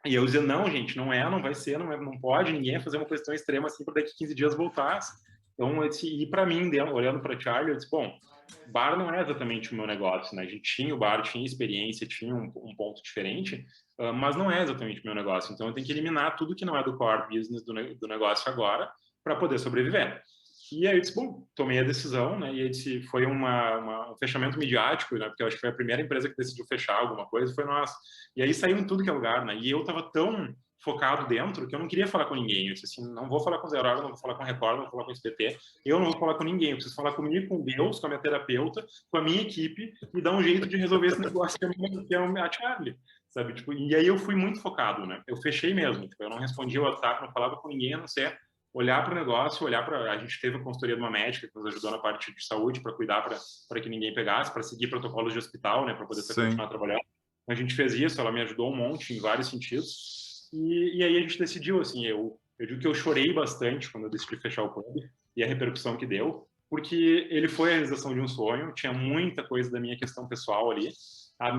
E eu dizia, não, gente, não vai ser, não pode, ninguém vai fazer uma coisa tão extrema assim para daqui 15 dias voltasse. Então, e para mim, olhando para Charlie, eu disse, bom, bar não é exatamente o meu negócio, né? A gente tinha o bar, tinha experiência, tinha um ponto diferente, mas não é exatamente o meu negócio. Então, eu tenho que eliminar tudo que não é do core business do negócio agora para poder sobreviver. E aí eu disse, bom, tomei a decisão, né? E esse foi um fechamento midiático, né? Porque eu acho que foi a primeira empresa que decidiu fechar alguma coisa, foi nossa. E aí saiu em tudo que é lugar, né? E eu tava tão focado dentro que eu não queria falar com ninguém. Eu disse assim, não vou falar com o Zero Hora, não vou falar com a Record, não vou falar com o SBT, eu não vou falar com ninguém. Eu preciso falar comigo, com Deus, com a minha terapeuta, com a minha equipe e dar um jeito de resolver esse negócio que é a Charlie, sabe? Tipo, e aí eu fui muito focado, né? Eu fechei mesmo. Tipo, eu não respondia o WhatsApp, não falava com ninguém, a não ser olhar para o negócio, olhar para... A gente teve a consultoria de uma médica que nos ajudou na parte de saúde para cuidar, para que ninguém pegasse, para seguir protocolos de hospital, né, para poder continuar trabalhando. A gente fez isso, ela me ajudou um monte em vários sentidos. E aí a gente decidiu, assim, eu digo que eu chorei bastante quando eu decidi fechar o pub e a repercussão que deu, porque ele foi a realização de um sonho, tinha muita coisa da minha questão pessoal ali,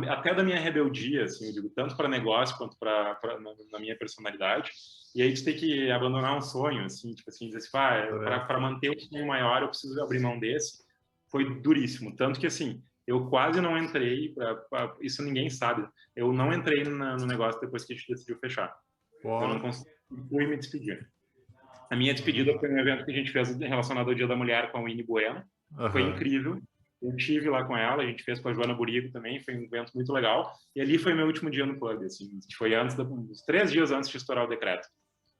até da minha rebeldia, assim, eu digo, tanto para negócio quanto na minha personalidade. E aí a gente tem que abandonar um sonho, assim, tipo assim, dizer assim, para manter o sonho maior eu preciso abrir mão desse. Foi duríssimo, tanto que assim, eu quase não entrei, isso ninguém sabe, eu não entrei no negócio depois que a gente decidiu fechar. Eu não fui me despedir. A minha despedida foi um evento que a gente fez relacionado ao Dia da Mulher com a Winnie Bueno, foi incrível. Eu tive lá com ela, a gente fez com a Joana Burigo também, foi um evento muito legal. E ali foi meu último dia no pub, assim, foi uns 3 dias antes de estourar o decreto.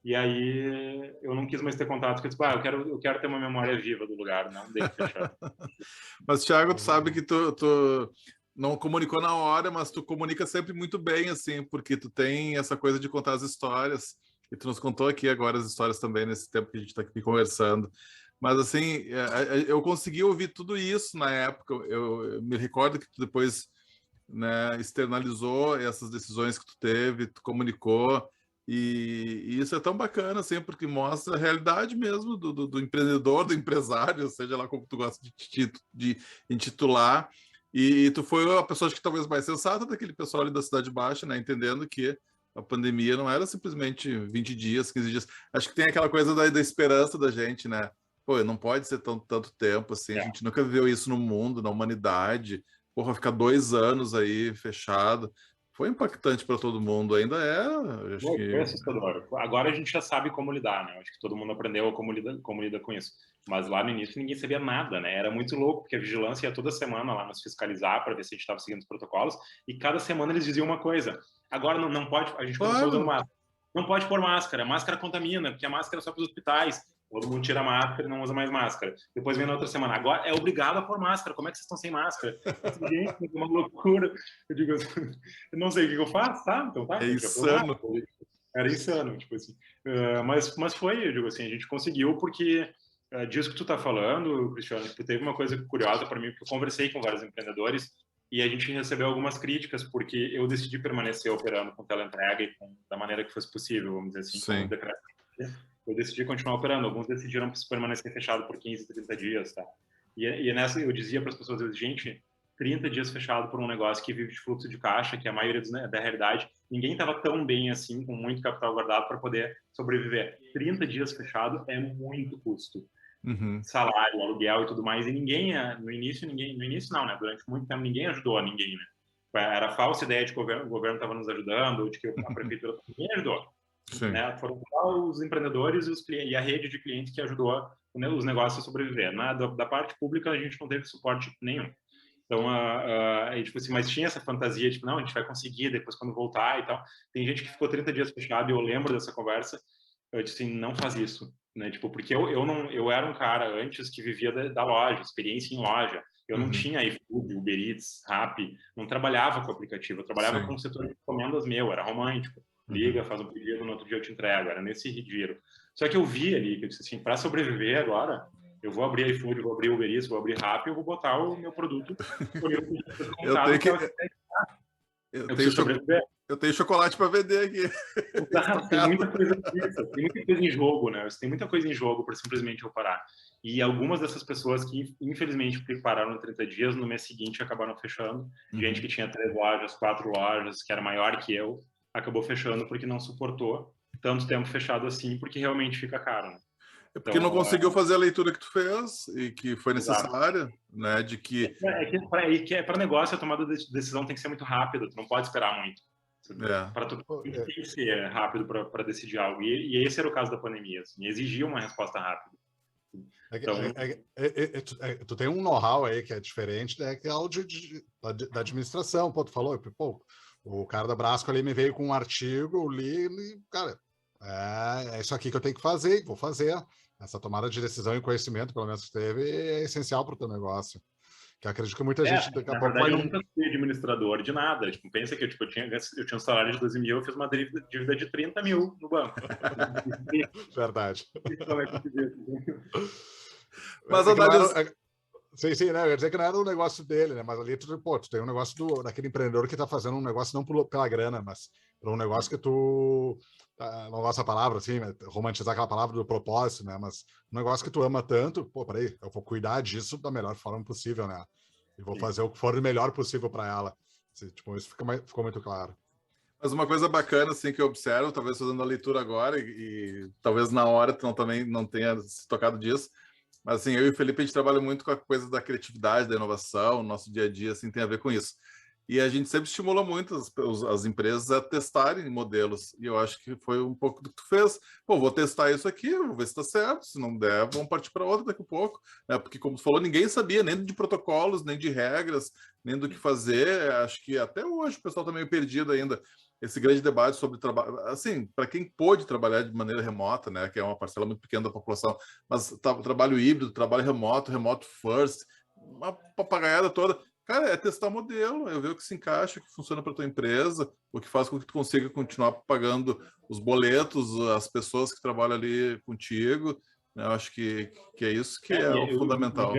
E aí eu não quis mais ter contato, porque eu disse, eu quero ter uma memória viva do lugar, não deixe fechar. Mas, Thiago, tu sabe que tu não comunicou na hora, mas tu comunica sempre muito bem, assim, porque tu tem essa coisa de contar as histórias, e tu nos contou aqui agora as histórias também, nesse tempo que a gente está aqui conversando. Mas, assim, eu consegui ouvir tudo isso na época. Eu me recordo que tu depois, né, externalizou essas decisões que tu teve, tu comunicou, e isso é tão bacana, assim, porque mostra a realidade mesmo do empreendedor, do empresário, seja lá como tu gosta de intitular. E tu foi a pessoa, acho que talvez mais sensata daquele pessoal ali da Cidade Baixa, né, entendendo que a pandemia não era simplesmente 20 dias, 15 dias. Acho que tem aquela coisa da esperança da gente, né? Pô, não pode ser tanto tempo assim, a gente nunca viveu isso no mundo, na humanidade. Porra, ficar 2 anos aí fechado. Foi impactante para todo mundo, ainda é. Foi assustador. Agora a gente já sabe como lidar, né? Acho que todo mundo aprendeu como lida com isso. Mas lá no início ninguém sabia nada, né? Era muito louco, porque a vigilância ia toda semana lá nos fiscalizar para ver se a gente estava seguindo os protocolos, e cada semana eles diziam uma coisa. Agora não pode, a gente começou usando máscara. Não pode pôr máscara, máscara contamina, porque a máscara é só para os hospitais. Todo mundo tira a máscara e não usa mais máscara. Depois vem na outra semana. Agora é obrigado a pôr máscara. Como é que vocês estão sem máscara? Gente, é uma loucura. Eu digo, eu não sei o que eu faço, tá? Então tá. É insano. Era insano, tipo assim. Mas foi, eu digo assim, a gente conseguiu porque disso que tu tá falando, Cristiano, tipo, teve uma coisa curiosa para mim, porque eu conversei com vários empreendedores e a gente recebeu algumas críticas porque eu decidi permanecer operando com teleentrega e da maneira que fosse possível, vamos dizer assim, com o decreto. Eu decidi continuar operando. Alguns decidiram permanecer fechado por 15, 30 dias, tá? E nessa eu dizia para as pessoas, gente, 30 dias fechado por um negócio que vive de fluxo de caixa, que a maioria da realidade, ninguém estava tão bem assim, com muito capital guardado para poder sobreviver. 30 dias fechado é muito custo. Salário, aluguel e tudo mais. E ninguém, no início não, né? Durante muito tempo ninguém ajudou a ninguém, né? Era falsa ideia de que o governo estava nos ajudando, de que a prefeitura, ninguém ajudou. Né? Foram os empreendedores e a rede de clientes que ajudou os negócios a sobreviver. Da parte pública a gente não teve suporte nenhum. Então, tipo assim, mas tinha essa fantasia, tipo, não, a gente vai conseguir depois quando voltar e tal. Tem gente que ficou 30 dias fechado e eu lembro dessa conversa. Eu disse assim, não faz isso, né? Tipo, porque eu era um cara antes que vivia da loja, experiência em loja. Eu não tinha iFood, Uber Eats, Rappi, não trabalhava com aplicativo, eu trabalhava com o setor de encomendas meu, era romântico. Liga, faz um pedido, no outro dia eu te entrego, era nesse giro. Só que eu vi ali, que eu disse assim, para sobreviver agora, eu vou abrir iFood, vou abrir Uber Eats, vou abrir Rappi, eu vou botar o meu produto. Eu preciso sobreviver. Eu tenho chocolate para vender aqui. Exato, tem muita coisa disso, tem muita coisa em jogo, né? Tem muita coisa em jogo para simplesmente eu parar. E algumas dessas pessoas que, infelizmente, pararam em 30 dias, no mês seguinte acabaram fechando. Gente que tinha 3 lojas, 4 lojas, que era maior que eu, acabou fechando porque não suportou tanto tempo fechado assim, porque realmente fica caro, né? É porque não conseguiu fazer a leitura que tu fez e que foi necessária, né? De que... Para negócio, a tomada de decisão tem que ser muito rápida, tu não pode esperar muito. Para tu tem que ser rápido para decidir algo. E esse era o caso da pandemia, assim, exigia uma resposta rápida. Então... tu tem um know-how aí que é diferente, né, que é o da administração. Pô, tu falou, pô, o cara da Brasco ali me veio com um artigo, eu li e, cara, é isso aqui que eu tenho que fazer, vou fazer. Essa tomada de decisão e conhecimento, pelo menos que teve, é essencial para o teu negócio. Que eu acredito que muita gente daqui a pouco vai... Eu nunca fui administrador de nada. Tipo, pensa que eu tinha um salário de 12 mil, eu fiz uma dívida de 30 mil no banco. Verdade. Mas sim, né? Eu ia dizer que não era o negócio dele, né? Mas ali tu tem um negócio daquele empreendedor que tá fazendo um negócio não pela grana, mas por um negócio que tu... Não gosto da palavra, assim, romantizar aquela palavra do propósito, né? Mas um negócio que tu ama tanto, pô, peraí, eu vou cuidar disso da melhor forma possível, né? E vou fazer o que for o melhor possível para ela. Assim, tipo, isso ficou muito claro. Mas uma coisa bacana, assim, que eu observo, talvez fazendo a leitura agora, e talvez na hora tu também não tenha se tocado disso, mas assim, eu e o Felipe, a gente trabalha muito com a coisa da criatividade, da inovação, nosso dia a dia, assim, tem a ver com isso. E a gente sempre estimula muito as empresas a testarem modelos. E eu acho que foi um pouco do que tu fez. Pô, vou testar isso aqui, vou ver se está certo. Se não der, vamos partir para outra daqui a pouco. Né? Porque, como tu falou, ninguém sabia nem de protocolos, nem de regras, nem do que fazer. Acho que até hoje o pessoal está meio perdido ainda. Esse grande debate sobre trabalho, assim, para quem pôde trabalhar de maneira remota, né, que é uma parcela muito pequena da população, mas trabalho híbrido, trabalho remoto first, uma papagaiada toda. Cara, é testar modelo, é ver o que se encaixa, o que funciona para tua empresa, o que faz com que tu consiga continuar pagando os boletos, as pessoas que trabalham ali contigo. Né? Eu acho que é isso que é o fundamental.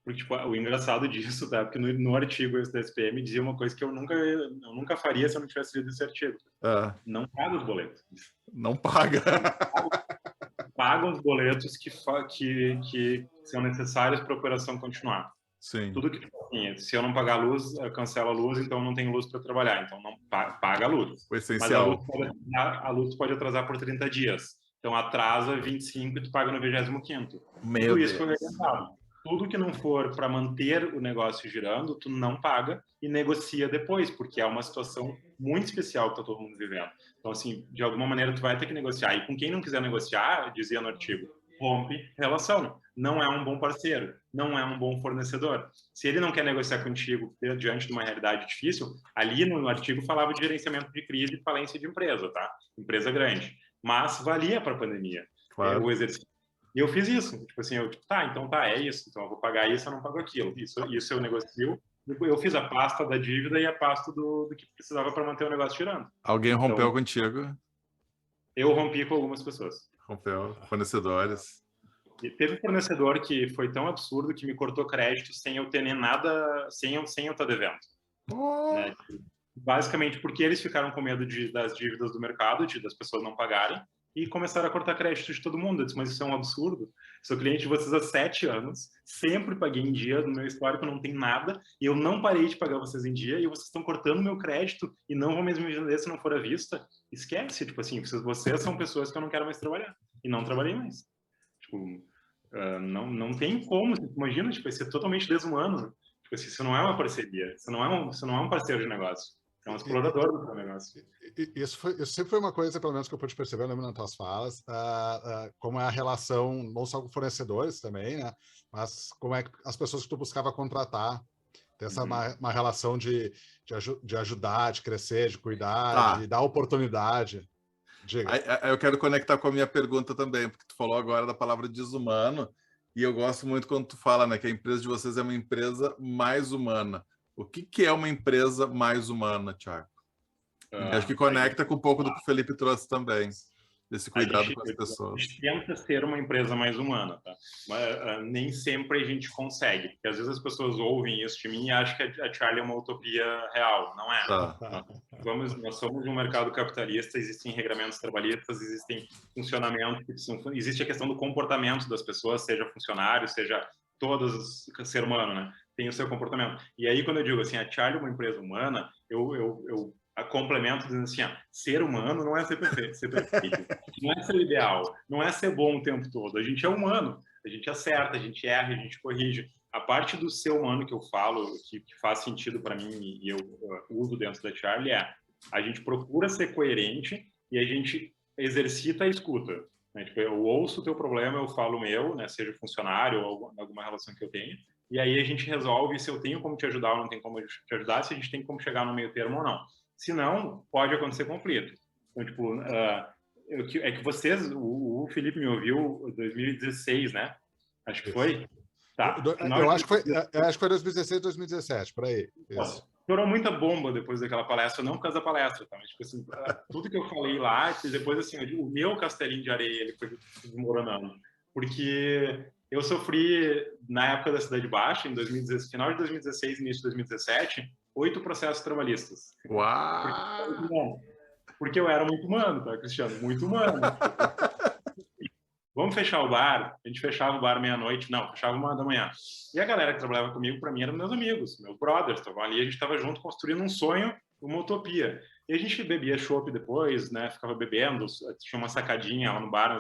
Porque, tipo, o engraçado disso, tá? Porque no artigo esse da SPM dizia uma coisa que eu nunca faria se eu não tivesse lido esse artigo. Não paga os boletos. Não paga. Paga os boletos que são necessários para a operação continuar. Sim. Tudo que assim, se eu não pagar a luz, cancela a luz, então não tem luz para trabalhar. Então não paga a luz. O essencial. Mas a luz pode atrasar por 30 dias. Então atrasa 25 e tu paga no 25º. Tudo isso foi orientado. Tudo que não for para manter o negócio girando, tu não paga e negocia depois, porque é uma situação muito especial que está todo mundo vivendo. Então, assim, de alguma maneira tu vai ter que negociar. E com quem não quiser negociar, dizia no artigo, rompe relação. Não é um bom parceiro, não é um bom fornecedor. Se ele não quer negociar contigo diante de uma realidade difícil, ali no artigo falava de gerenciamento de crise e falência de empresa, tá? Empresa grande. Mas valia para a pandemia. Claro. O exercício. E eu fiz isso. Tipo assim, é isso. Então eu vou pagar isso, eu não pago aquilo. Isso eu negocio. Eu fiz a pasta da dívida e a pasta do que precisava para manter o negócio girando. Alguém rompeu contigo? Eu rompi com algumas pessoas. Rompeu, fornecedores. E teve um fornecedor que foi tão absurdo que me cortou crédito sem eu ter nem nada, sem eu estar devendo. Né? Basicamente porque eles ficaram com medo das dívidas do mercado, das pessoas não pagarem, e começaram a cortar crédito de todo mundo. Eu disse, mas isso é um absurdo. Sou cliente de vocês há 7 anos, sempre paguei em dia, no meu histórico não tem nada, e eu não parei de pagar vocês em dia, e vocês estão cortando meu crédito e não vão mesmo me vender se não for à vista. Esquece, tipo assim, vocês são pessoas que eu não quero mais trabalhar. E não trabalhei mais. Tipo, não tem como, imagina, tipo, ser totalmente desumano. Tipo assim, isso não é uma parceria, isso não é um parceiro de negócio. É um explorador do teu negócio. Isso sempre foi uma coisa, pelo menos, que eu pude perceber, eu lembro nas tuas falas, como é a relação, não só com fornecedores também, né? Mas como é que as pessoas que tu buscava contratar, ter essa uma relação de ajudar, de crescer, de cuidar, de dar oportunidade. Diga. Eu quero conectar com a minha pergunta também, porque tu falou agora da palavra desumano, e eu gosto muito quando tu fala, né, que a empresa de vocês é uma empresa mais humana. O que é uma empresa mais humana, Thiago? Acho que conecta com um pouco do que o Felipe trouxe também. desse cuidado com as pessoas. A gente tenta ser uma empresa mais humana, tá? Mas nem sempre a gente consegue, porque às vezes as pessoas ouvem isso de mim e acham que a Charlie é uma utopia real. Não é. Tá. Nós somos um mercado capitalista, existem regramentos trabalhistas, existem funcionamentos, existe a questão do comportamento das pessoas, seja funcionário, seja todos, ser humano, né? Tem o seu comportamento. E aí, quando eu digo assim, a Charlie é uma empresa humana, eu complemento dizendo assim, ser humano não é ser perfeito, não é ser ideal, não é ser bom o tempo todo. A gente é humano, a gente acerta, a gente erra, a gente corrige. A parte do ser humano que eu falo, que faz sentido para mim e eu uso dentro da Charlie a gente procura ser coerente e a gente exercita a escuta. Né? Tipo, eu ouço o teu problema, eu falo o meu, né? Seja funcionário ou alguma relação que eu tenho, e aí a gente resolve se eu tenho como te ajudar ou não tenho como te ajudar, se a gente tem como chegar no meio termo ou não. Se não, pode acontecer conflito. Então, tipo, é que vocês, o Felipe me ouviu em 2016, né? Acho que foi. Tá. Eu acho que foi 2016, 2017, por aí. Isso. Estourou muita bomba depois daquela palestra, não por causa da palestra, tá? Mas, tipo assim, tudo que eu falei lá, depois, assim, o meu castelinho de areia, ele foi desmoronando. Porque eu sofri, na época da Cidade Baixa, em 2016, final de 2016, início de 2017, 8 processos trabalhistas. Uau! Porque eu era muito humano, tá, Cristiano? Muito humano. Vamos fechar o bar? A gente fechava o bar meia-noite. Não, fechava 1h da manhã. E a galera que trabalhava comigo, para mim, eram meus amigos, meus brothers. Estavam ali, a gente estava junto construindo um sonho, uma utopia. E a gente bebia chopp depois, né? Ficava bebendo, tinha uma sacadinha lá no bar,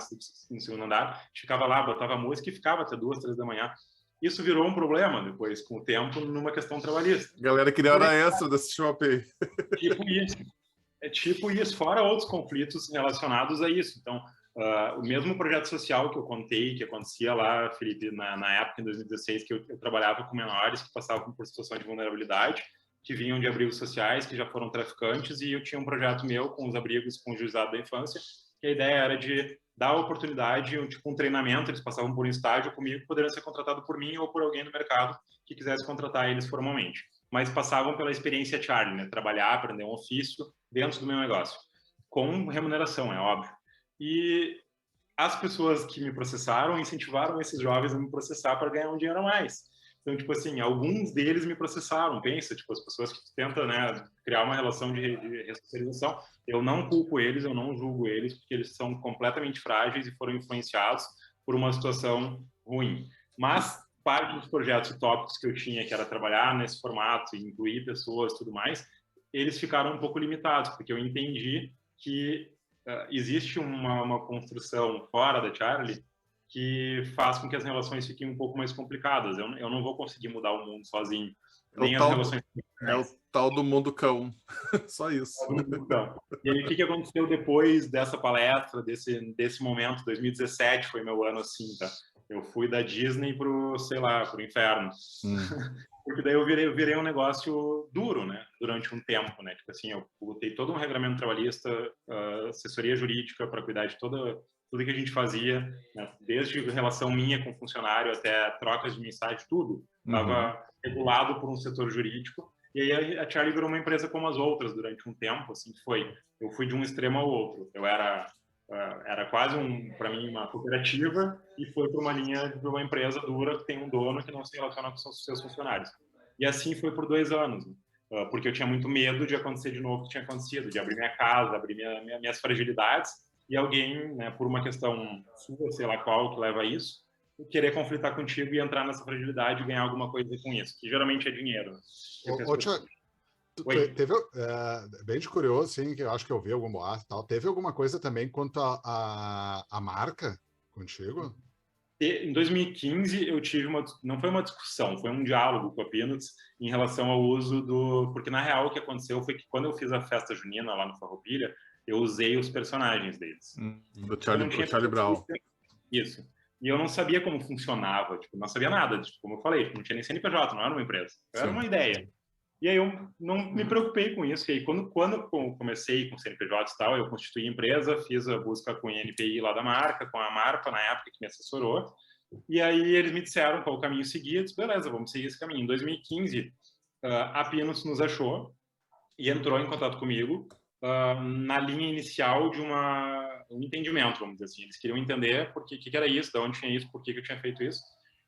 no segundo andar. A gente ficava lá, botava música e ficava até 2, 3 da manhã. Isso virou um problema depois, com o tempo, numa questão trabalhista. Galera queria hora extra desse shopping aí. Tipo isso. É tipo isso, fora outros conflitos relacionados a isso. Então, o mesmo projeto social que eu contei, que acontecia lá, Felipe, na época, em 2016, que eu trabalhava com menores que passavam por situação de vulnerabilidade, que vinham de abrigos sociais, que já foram traficantes, e eu tinha um projeto meu com os abrigos com o juizado da infância, que a ideia era de dar a oportunidade, tipo um treinamento, eles passavam por um estágio comigo, poderiam ser contratados por mim ou por alguém do mercado que quisesse contratar eles formalmente. Mas passavam pela experiência Charlie, né? Trabalhar, aprender um ofício dentro do meu negócio, com remuneração, é óbvio. E as pessoas que me processaram incentivaram esses jovens a me processar para ganhar um dinheiro a mais. Então, tipo assim, alguns deles me processaram, pensa, tipo, as pessoas que tentam, né, criar uma relação de ressocialização, eu não culpo eles, eu não julgo eles, porque eles são completamente frágeis e foram influenciados por uma situação ruim. Mas parte dos projetos utópicos que eu tinha, que era trabalhar nesse formato, incluir pessoas e tudo mais, eles ficaram um pouco limitados, porque eu entendi que existe uma construção fora da Charlie que faz com que as relações fiquem um pouco mais complicadas. Eu não vou conseguir mudar o mundo sozinho, nem as relações. É o tal do mundo cão. Só isso. E aí, o que aconteceu depois dessa palestra, desse momento? 2017 foi meu ano assim, tá? Eu fui da Disney pro, sei lá, pro inferno. Porque daí eu virei um negócio duro, né? Durante um tempo, né? Tipo assim, eu botei todo um regramento trabalhista, assessoria jurídica para cuidar de tudo que a gente fazia, né? Desde relação minha com funcionário até trocas de mensagem, tudo estava regulado por um setor jurídico. E aí a Charlie virou uma empresa como as outras durante um tempo, assim, eu fui de um extremo ao outro. Eu era quase para mim uma cooperativa e foi para uma linha de uma empresa dura que tem um dono que não se relaciona com os seus funcionários. E assim foi por 2 anos, né? Porque eu tinha muito medo de acontecer de novo o que tinha acontecido, de abrir minha casa, abrir minhas fragilidades e alguém, né, por uma questão sua, sei lá qual, que leva a isso, querer conflitar contigo e entrar nessa fragilidade e ganhar alguma coisa com isso, que geralmente é dinheiro. Teve, bem de curioso, sim, que eu acho que eu vi algum boato e tal. Teve alguma coisa também quanto a marca contigo? Em 2015 eu tive não foi uma discussão, foi um diálogo com a Peanuts em relação ao uso porque na real o que aconteceu foi que quando eu fiz a festa junina lá no Farroupilha, eu usei os personagens deles. Do Charlie Brown. Isso. E eu não sabia como funcionava, tipo, não sabia nada, tipo, como eu falei, não tinha nem CNPJ, não era uma empresa, era uma ideia. E aí eu não me preocupei com isso. E aí quando eu comecei com CNPJ e tal, eu constituí a empresa, fiz a busca com o INPI lá da marca, com a Marpa, na época, que me assessorou. E aí eles me disseram qual o caminho seguir. Eu disse, beleza, vamos seguir esse caminho. Em 2015, a Pinos nos achou e entrou em contato comigo na linha inicial de uma um entendimento, vamos dizer assim. Eles queriam entender por que era isso, de onde tinha isso, por que eu tinha feito isso.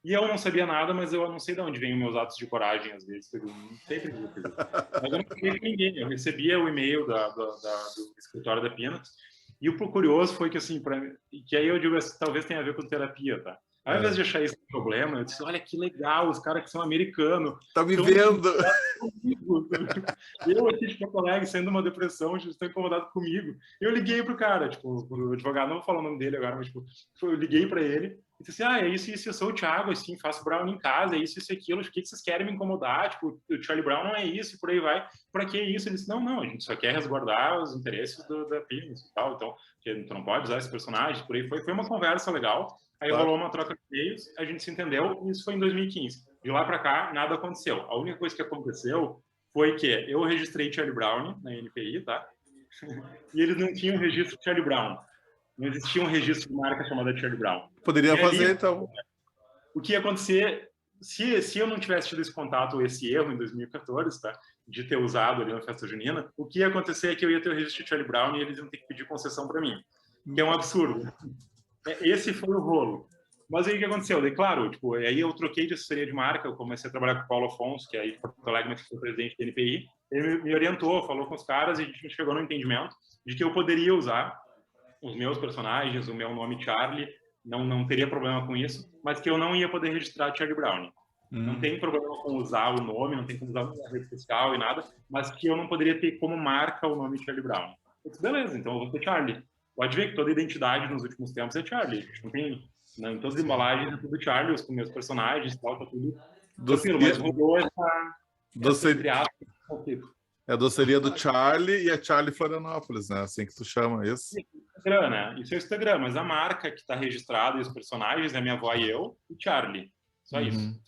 E eu não sabia nada, mas eu não sei de onde vêm os meus atos de coragem, às vezes. Eu não sei que eu fiz. Mas eu não sabia de ninguém. Eu recebia o e-mail do escritório da Peanuts. E o curioso foi que, assim, que aí eu digo, talvez tenha a ver com terapia, tá? Ao invés de achar isso um problema, eu disse, olha que legal, os caras que são americanos. Tá me vendo. Eu aqui de Porto Alegre, sendo uma depressão, estou incomodado comigo. Eu liguei pro cara, tipo, pro advogado, não vou falar o nome dele agora, mas tipo, eu liguei para ele e disse assim, é isso, eu sou o Thiago, assim, faço Brown em casa, é isso e aquilo, por que vocês querem me incomodar? Tipo, o Charlie Brown não é isso, e por aí vai. Pra que isso? Ele disse, não, a gente só quer resguardar os interesses da Peanuts e tal, então, tu não pode usar esse personagem, por aí foi uma conversa legal. Aí rolou uma troca de e-mails, a gente se entendeu, e isso foi em 2015. De lá para cá, nada aconteceu. A única coisa que aconteceu foi que eu registrei Charlie Brown na NPI, tá? E eles não tinham registro de Charlie Brown. Não existia um registro de marca chamada Charlie Brown. Poderia fazer, então. O que ia acontecer, se eu não tivesse tido esse contato, esse erro em 2014, tá? De ter usado ali na festa junina, o que ia acontecer é que eu ia ter o registro de Charlie Brown e eles iam ter que pedir concessão para mim. Que é um absurdo. Esse foi o rolo. Mas aí o que aconteceu? Daí, claro, tipo, aí eu troquei de assessoria de marca, eu comecei a trabalhar com o Paulo Afonso, que é aí de Porto Alegre, mas foi presidente da NPI. Ele me orientou, falou com os caras e a gente chegou no entendimento de que eu poderia usar os meus personagens, o meu nome Charlie, não teria problema com isso, mas que eu não ia poder registrar Charlie Brown. Não tem problema com usar o nome, não tem como usar a rede social e nada, mas que eu não poderia ter como marca o nome Charlie Brown. Eu disse, beleza, então eu vou ter Charlie. Pode ver que toda a identidade nos últimos tempos é Charlie. Não tem, em todas as embalagens é tudo Charlie, os meus personagens e tal, tá tudo tranquilo, mas rolou a doceria do Charlie e a Charlie Florianópolis, né? Assim que tu chama isso. Instagram, né? Isso é o Instagram, mas a marca que está registrada e os personagens é minha avó e eu e Charlie. Só isso.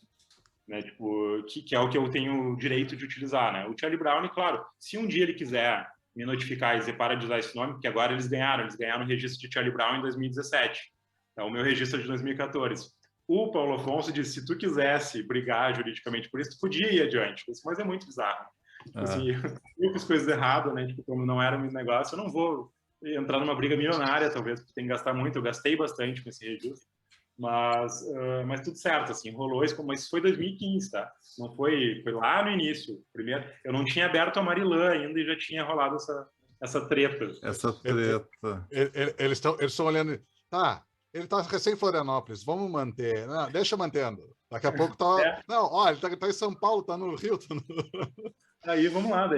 Né? Tipo, que é o que eu tenho o direito de utilizar, né? O Charlie Brown, claro, se um dia ele quiser me notificar e dizer para de usar esse nome, porque agora eles ganharam o registro de Charlie Brown em 2017. Então, o meu registro é de 2014. O Paulo Afonso disse, se tu quisesse brigar juridicamente por isso, tu podia ir adiante. Mas é muito bizarro. Assim, eu fiz coisas erradas, né? Tipo, como não era o meu negócio, eu não vou entrar numa briga milionária, talvez, porque tem que gastar muito. Eu gastei bastante com esse registro. Mas tudo certo, assim, rolou isso, mas isso foi 2015, tá? Não foi lá no início. Primeiro, eu não tinha aberto a Marilã ainda e já tinha rolado essa treta. Essa treta. Eles estão olhando, tá, ele tá recém em Florianópolis, vamos manter, não, deixa mantendo. Daqui a pouco tá... Não, olha, ele tá em São Paulo, tá no Rio. Tá no... Aí, vamos lá.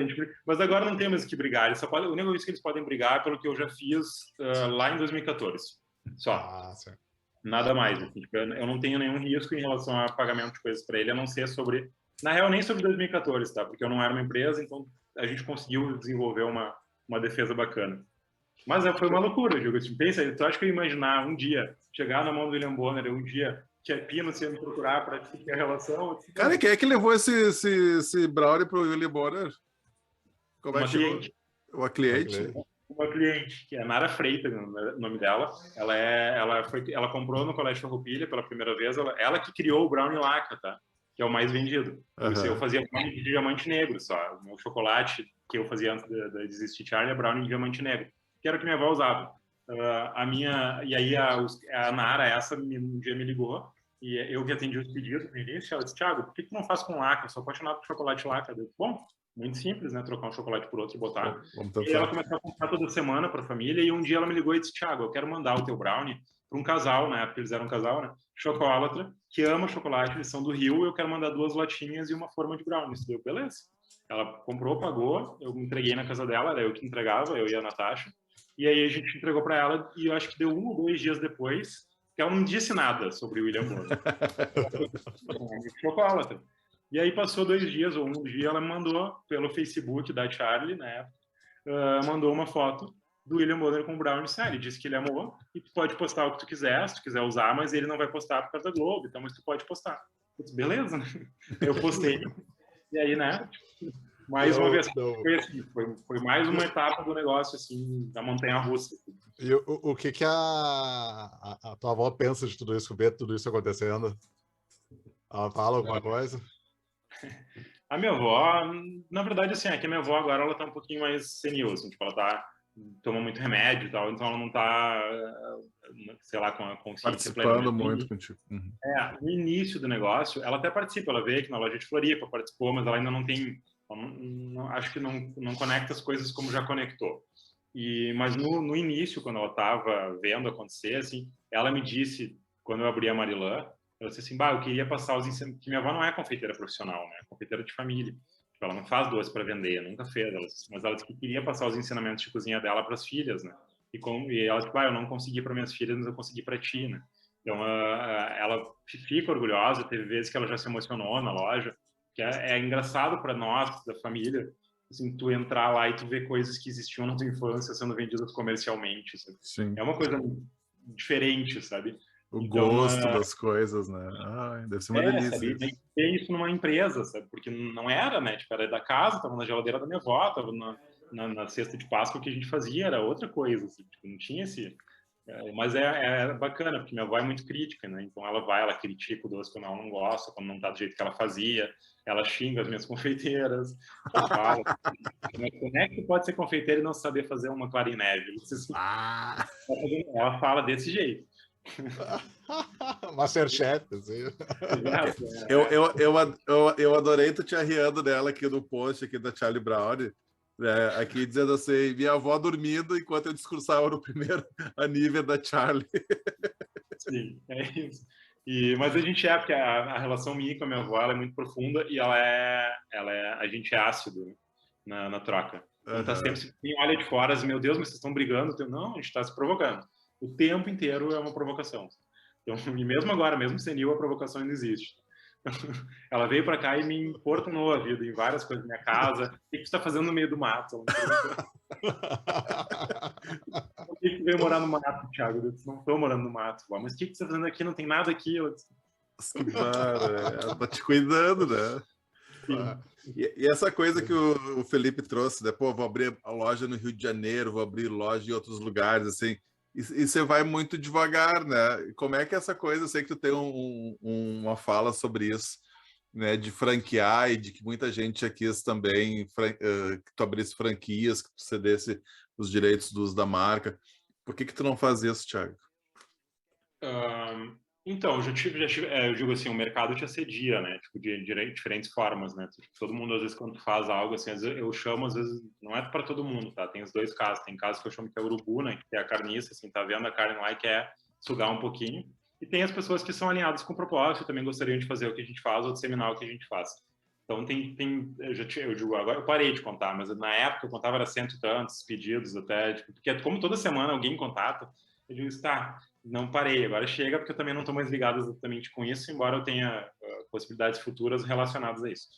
Mas agora não tem mais o que brigar. A única coisa que eles podem brigar é pelo que eu já fiz lá em 2014. Só. Ah, certo. Nada mais. Assim, eu não tenho nenhum risco em relação a pagamento de coisas para ele, a não ser sobre... Na real, nem sobre 2014, tá? Porque eu não era uma empresa, então a gente conseguiu desenvolver uma defesa bacana. Mas foi uma loucura, eu digo assim, pensa, tu acha que eu ia imaginar um dia, chegar na mão do William Bonner, um dia que a Peanuts ia me procurar para ter a relação? Cara, quem é que levou esse Brownie pro William Bonner? Como é que cliente. Uma cliente? Uma cliente, que é a Nara Freitas, o nome dela. Ela comprou no Colégio Farroupilha pela primeira vez. Ela que criou o Brownie Laca, tá? Que é o mais vendido. Uhum. Eu fazia Brownie de diamante negro só. O meu chocolate que eu fazia antes de existir Charlie é Brownie de diamante negro, que era o que minha avó usava. E aí a Nara, um dia me ligou, e eu que atendi os pedidos no início, ela disse, Thiago, por que tu não faz com Laca? Eu sou apaixonado por chocolate Laca. Eu disse, bom, muito simples, né? Trocar um chocolate por outro e botar. E ela começou a comprar toda semana para a família, e um dia ela me ligou e disse, Thiago, eu quero mandar o teu brownie para um casal, na época eles eram um casal, né? Chocolatra, que ama chocolate, eles são do Rio, eu quero mandar 2 latinhas e uma forma de brownie. Deu, beleza. Ela comprou, pagou, eu entreguei na casa dela, era eu que entregava, eu e a Natasha. E aí a gente entregou para ela, e eu acho que deu 1 ou 2 dias depois, que ela não disse nada sobre o William Bonner. Chocolate. E aí passou 2 dias, ou um dia, ela me mandou pelo Facebook da Charlie, na época, mandou uma foto do William Bonner com o Brownie. Ele disse que ele amou, e tu pode postar o que tu quiser, se tu quiser usar, mas ele não vai postar por causa da Globo, então, mas tu pode postar. Eu disse, beleza, né? Eu postei. E aí, né? Mais uma vez, foi mais uma etapa do negócio, assim, da montanha-russa. E o que a tua avó pensa de tudo isso, ver tudo isso acontecendo? Ela fala alguma coisa? A minha avó, na verdade, assim, é que a minha avó agora ela tá um pouquinho mais senil, assim, tipo, ela tá toma muito remédio e tal, então ela não está, sei lá, com a consciência participando muito contigo. No início do negócio, ela até participa, ela veio aqui na loja de Floripa, participou, mas ela ainda não tem, acho que não conecta as coisas como já conectou. Mas no início, quando ela estava vendo acontecer, assim, ela me disse, quando eu abri a Marilã, ela disse assim, eu queria passar os ensinamentos, que minha avó não é confeiteira profissional, né? Confeiteira de família. Tipo, ela não faz doce para vender, nunca fez. Mas ela disse que queria passar os ensinamentos de cozinha dela para as filhas, né? E ela disse, eu não consegui para minhas filhas, mas eu consegui para ti, né? Então, ela fica orgulhosa, teve vezes que ela já se emocionou na loja, que é engraçado para nós, da família, assim, tu entrar lá e tu ver coisas que existiam na tua infância sendo vendidas comercialmente, sabe? Sim. É uma coisa diferente, sabe? O gosto das coisas, né? Deve ser uma delícia. Sabe? Ter isso numa empresa, sabe? Porque não era, né? Tipo, era da casa, estava na geladeira da minha avó, estava na cesta de Páscoa, que a gente fazia, era outra coisa, assim, tipo, não tinha esse... mas é bacana, porque minha avó é muito crítica, né? Então ela critica o doce quando ela não gosta, quando não tá do jeito que ela fazia, ela xinga as minhas confeiteiras, ela fala, como é que pode ser confeiteira e não saber fazer uma clara em neve? Assim, ela fala desse jeito. Masterchef, assim. Eu adorei tu te arriando dela aqui no post aqui da Charlie Brown, aqui dizendo assim, minha avó dormindo enquanto eu discursava no primeiro nível da Charlie. Sim, é isso. Mas a gente porque a relação minha com a minha avó ela é muito profunda e a gente é ácido, né, na troca. Então tá sempre, quem olha de fora, meu Deus, mas vocês estão brigando? Não, a gente está se provocando. O tempo inteiro é uma provocação. Então, e mesmo agora, mesmo senil, a provocação ainda existe. Ela veio para cá e me importunou a vida em várias coisas da minha casa. O que você está fazendo no meio do mato? Por que você veio morar no mato, Thiago? Eu disse, não estou morando no mato. Mas o que você está fazendo aqui? Não tem nada aqui. Eu disse, ela tá te cuidando, né? E essa coisa que o Felipe trouxe, né? Pô, vou abrir a loja no Rio de Janeiro, vou abrir loja em outros lugares, assim. E você vai muito devagar, né? Como é que essa coisa, eu sei que tu tem uma fala sobre isso, né? De franquear e de que muita gente aqui também, que tu abrisse franquias, que tu cedesse os direitos do uso da marca. Por que tu não faz isso, Thiago? Então, eu digo assim, o mercado te assedia, né? Tipo, de diferentes formas, né? Todo mundo, às vezes, quando tu faz algo, assim, eu chamo, às vezes, não é para todo mundo, tá? Tem os dois casos. Tem casos que eu chamo que é urubu, né? Que é a carniça, assim, tá vendo a carne lá e quer sugar um pouquinho. E tem as pessoas que são alinhadas com o propósito, também gostariam de fazer o que a gente faz ou disseminar o que a gente faz. Então, eu digo, agora eu parei de contar, mas na época eu contava, era 100 e tantos pedidos até, tipo, porque como toda semana alguém contata, eu digo, não parei, agora chega, porque eu também não estou mais ligado exatamente com isso, embora eu tenha possibilidades futuras relacionadas a isso.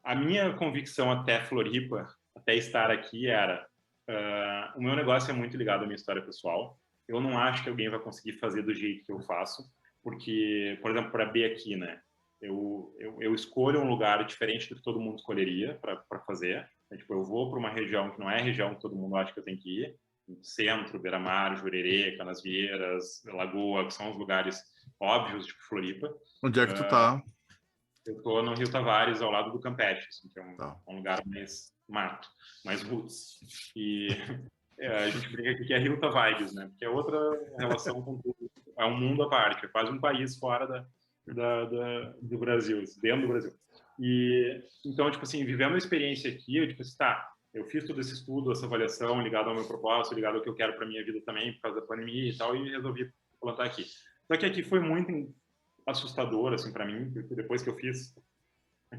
A minha convicção até Floripa, até estar aqui, era o meu negócio é muito ligado à minha história pessoal. Eu não acho que alguém vai conseguir fazer do jeito que eu faço, porque, por exemplo, para B aqui, né? Eu escolho um lugar diferente do que todo mundo escolheria para fazer. Tipo, eu vou para uma região que não é a região que todo mundo acha que eu tenho que ir. Centro, Beira-Mar, Jurerê, Canasvieiras, Lagoa, que são os lugares óbvios, tipo Floripa. Onde é que tu tá? Eu tô no Rio Tavares, ao lado do Campeche, assim, que é um lugar mais mato, mais roots. E a gente brinca aqui que é Rio Tavares, né? Porque é outra relação com tudo. É um mundo à parte, é quase um país fora do Brasil, dentro do Brasil. E então, tipo assim, vivendo a experiência aqui, eu tipo assim, eu fiz todo esse estudo, essa avaliação ligado ao meu propósito, ligado ao que eu quero para minha vida também, por causa da pandemia e tal, e resolvi plantar aqui. Só que aqui foi muito assustador, assim, para mim, porque depois que eu fiz,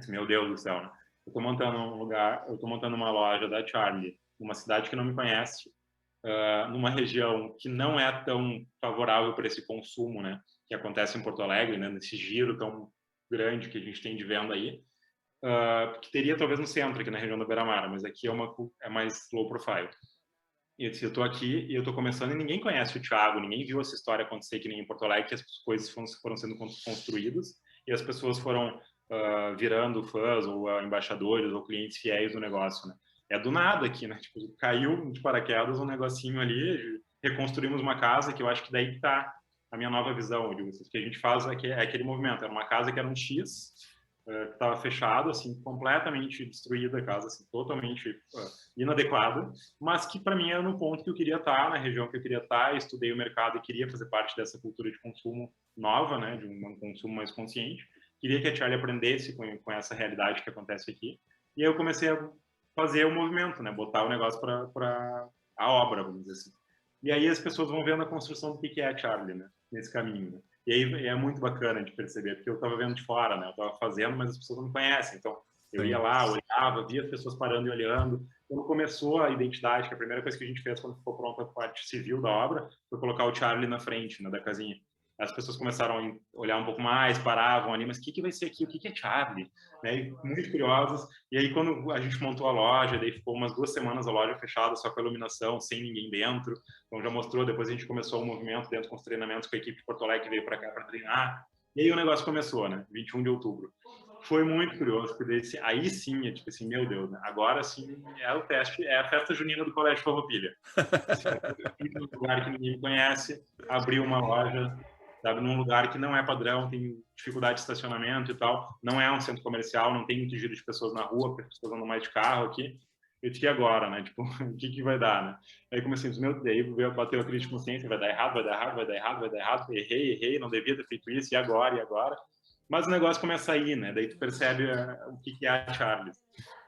meu Deus do céu, né? Eu tô montando uma loja da Charlie, numa cidade que não me conhece, numa região que não é tão favorável para esse consumo, né? Que acontece em Porto Alegre, né? Nesse giro tão grande que a gente tem de venda aí. Que teria talvez no centro, aqui na região da Beira-Mar, mas aqui é mais low profile. E eu estou aqui e eu estou começando e ninguém conhece o Thiago, ninguém viu essa história acontecer que nem em Porto Alegre, que as coisas foram sendo construídas e as pessoas foram virando fãs ou embaixadores ou clientes fiéis do negócio, né? É do nada aqui, né? Tipo, caiu de paraquedas um negocinho ali, reconstruímos uma casa que eu acho que daí que tá a minha nova visão, eu digo, que a gente faz é aquele movimento, era uma casa que era um X, que estava fechado, assim, completamente destruída a casa, assim, totalmente inadequada, mas que para mim era no ponto que eu queria estar, na região que eu queria estar, estudei o mercado e queria fazer parte dessa cultura de consumo nova, né, de um consumo mais consciente, queria que a Charlie aprendesse com essa realidade que acontece aqui, e aí eu comecei a fazer o movimento, né, botar o negócio para a obra, vamos dizer assim. E aí as pessoas vão vendo a construção do que é a Charlie, né, nesse caminho, né? E aí é muito bacana de perceber, porque eu estava vendo de fora, né? Eu estava fazendo, mas as pessoas não me conhecem. Então, eu ia lá, olhava, via as pessoas parando e olhando. Quando começou a identidade, que a primeira coisa que a gente fez quando ficou pronta a parte civil da obra, foi colocar o Charlie na frente, né, da casinha. As pessoas começaram a olhar um pouco mais, paravam ali, mas o que vai ser aqui? O que é Charlie? Né? Muito curiosas. E aí, quando a gente montou a loja, daí ficou umas 2 semanas a loja fechada, só com a iluminação, sem ninguém dentro. Então, já mostrou. Depois a gente começou o movimento dentro com os treinamentos com a equipe de Porto Alegre, que veio para cá para treinar. E aí o negócio começou, né? 21 de outubro. Foi muito curioso, porque aí sim, é tipo assim, meu Deus, né? Agora sim é o teste, é a festa junina do Colégio Farroupilha. Um lugar que ninguém conhece, abriu uma loja, sabe, num lugar que não é padrão, tem dificuldade de estacionamento e tal, não é um centro comercial, não tem muito giro de pessoas na rua, porque as pessoas andam mais de carro aqui. Eu fiquei agora, né? Tipo, o que vai dar, né? Aí comecei, meu Deus, bateu a crise de consciência, vai dar errado, vai dar errado, vai dar errado, vai dar errado, errei, não devia ter feito isso, e agora? Mas o negócio começa a ir, né? Daí tu percebe o que é a Charlie.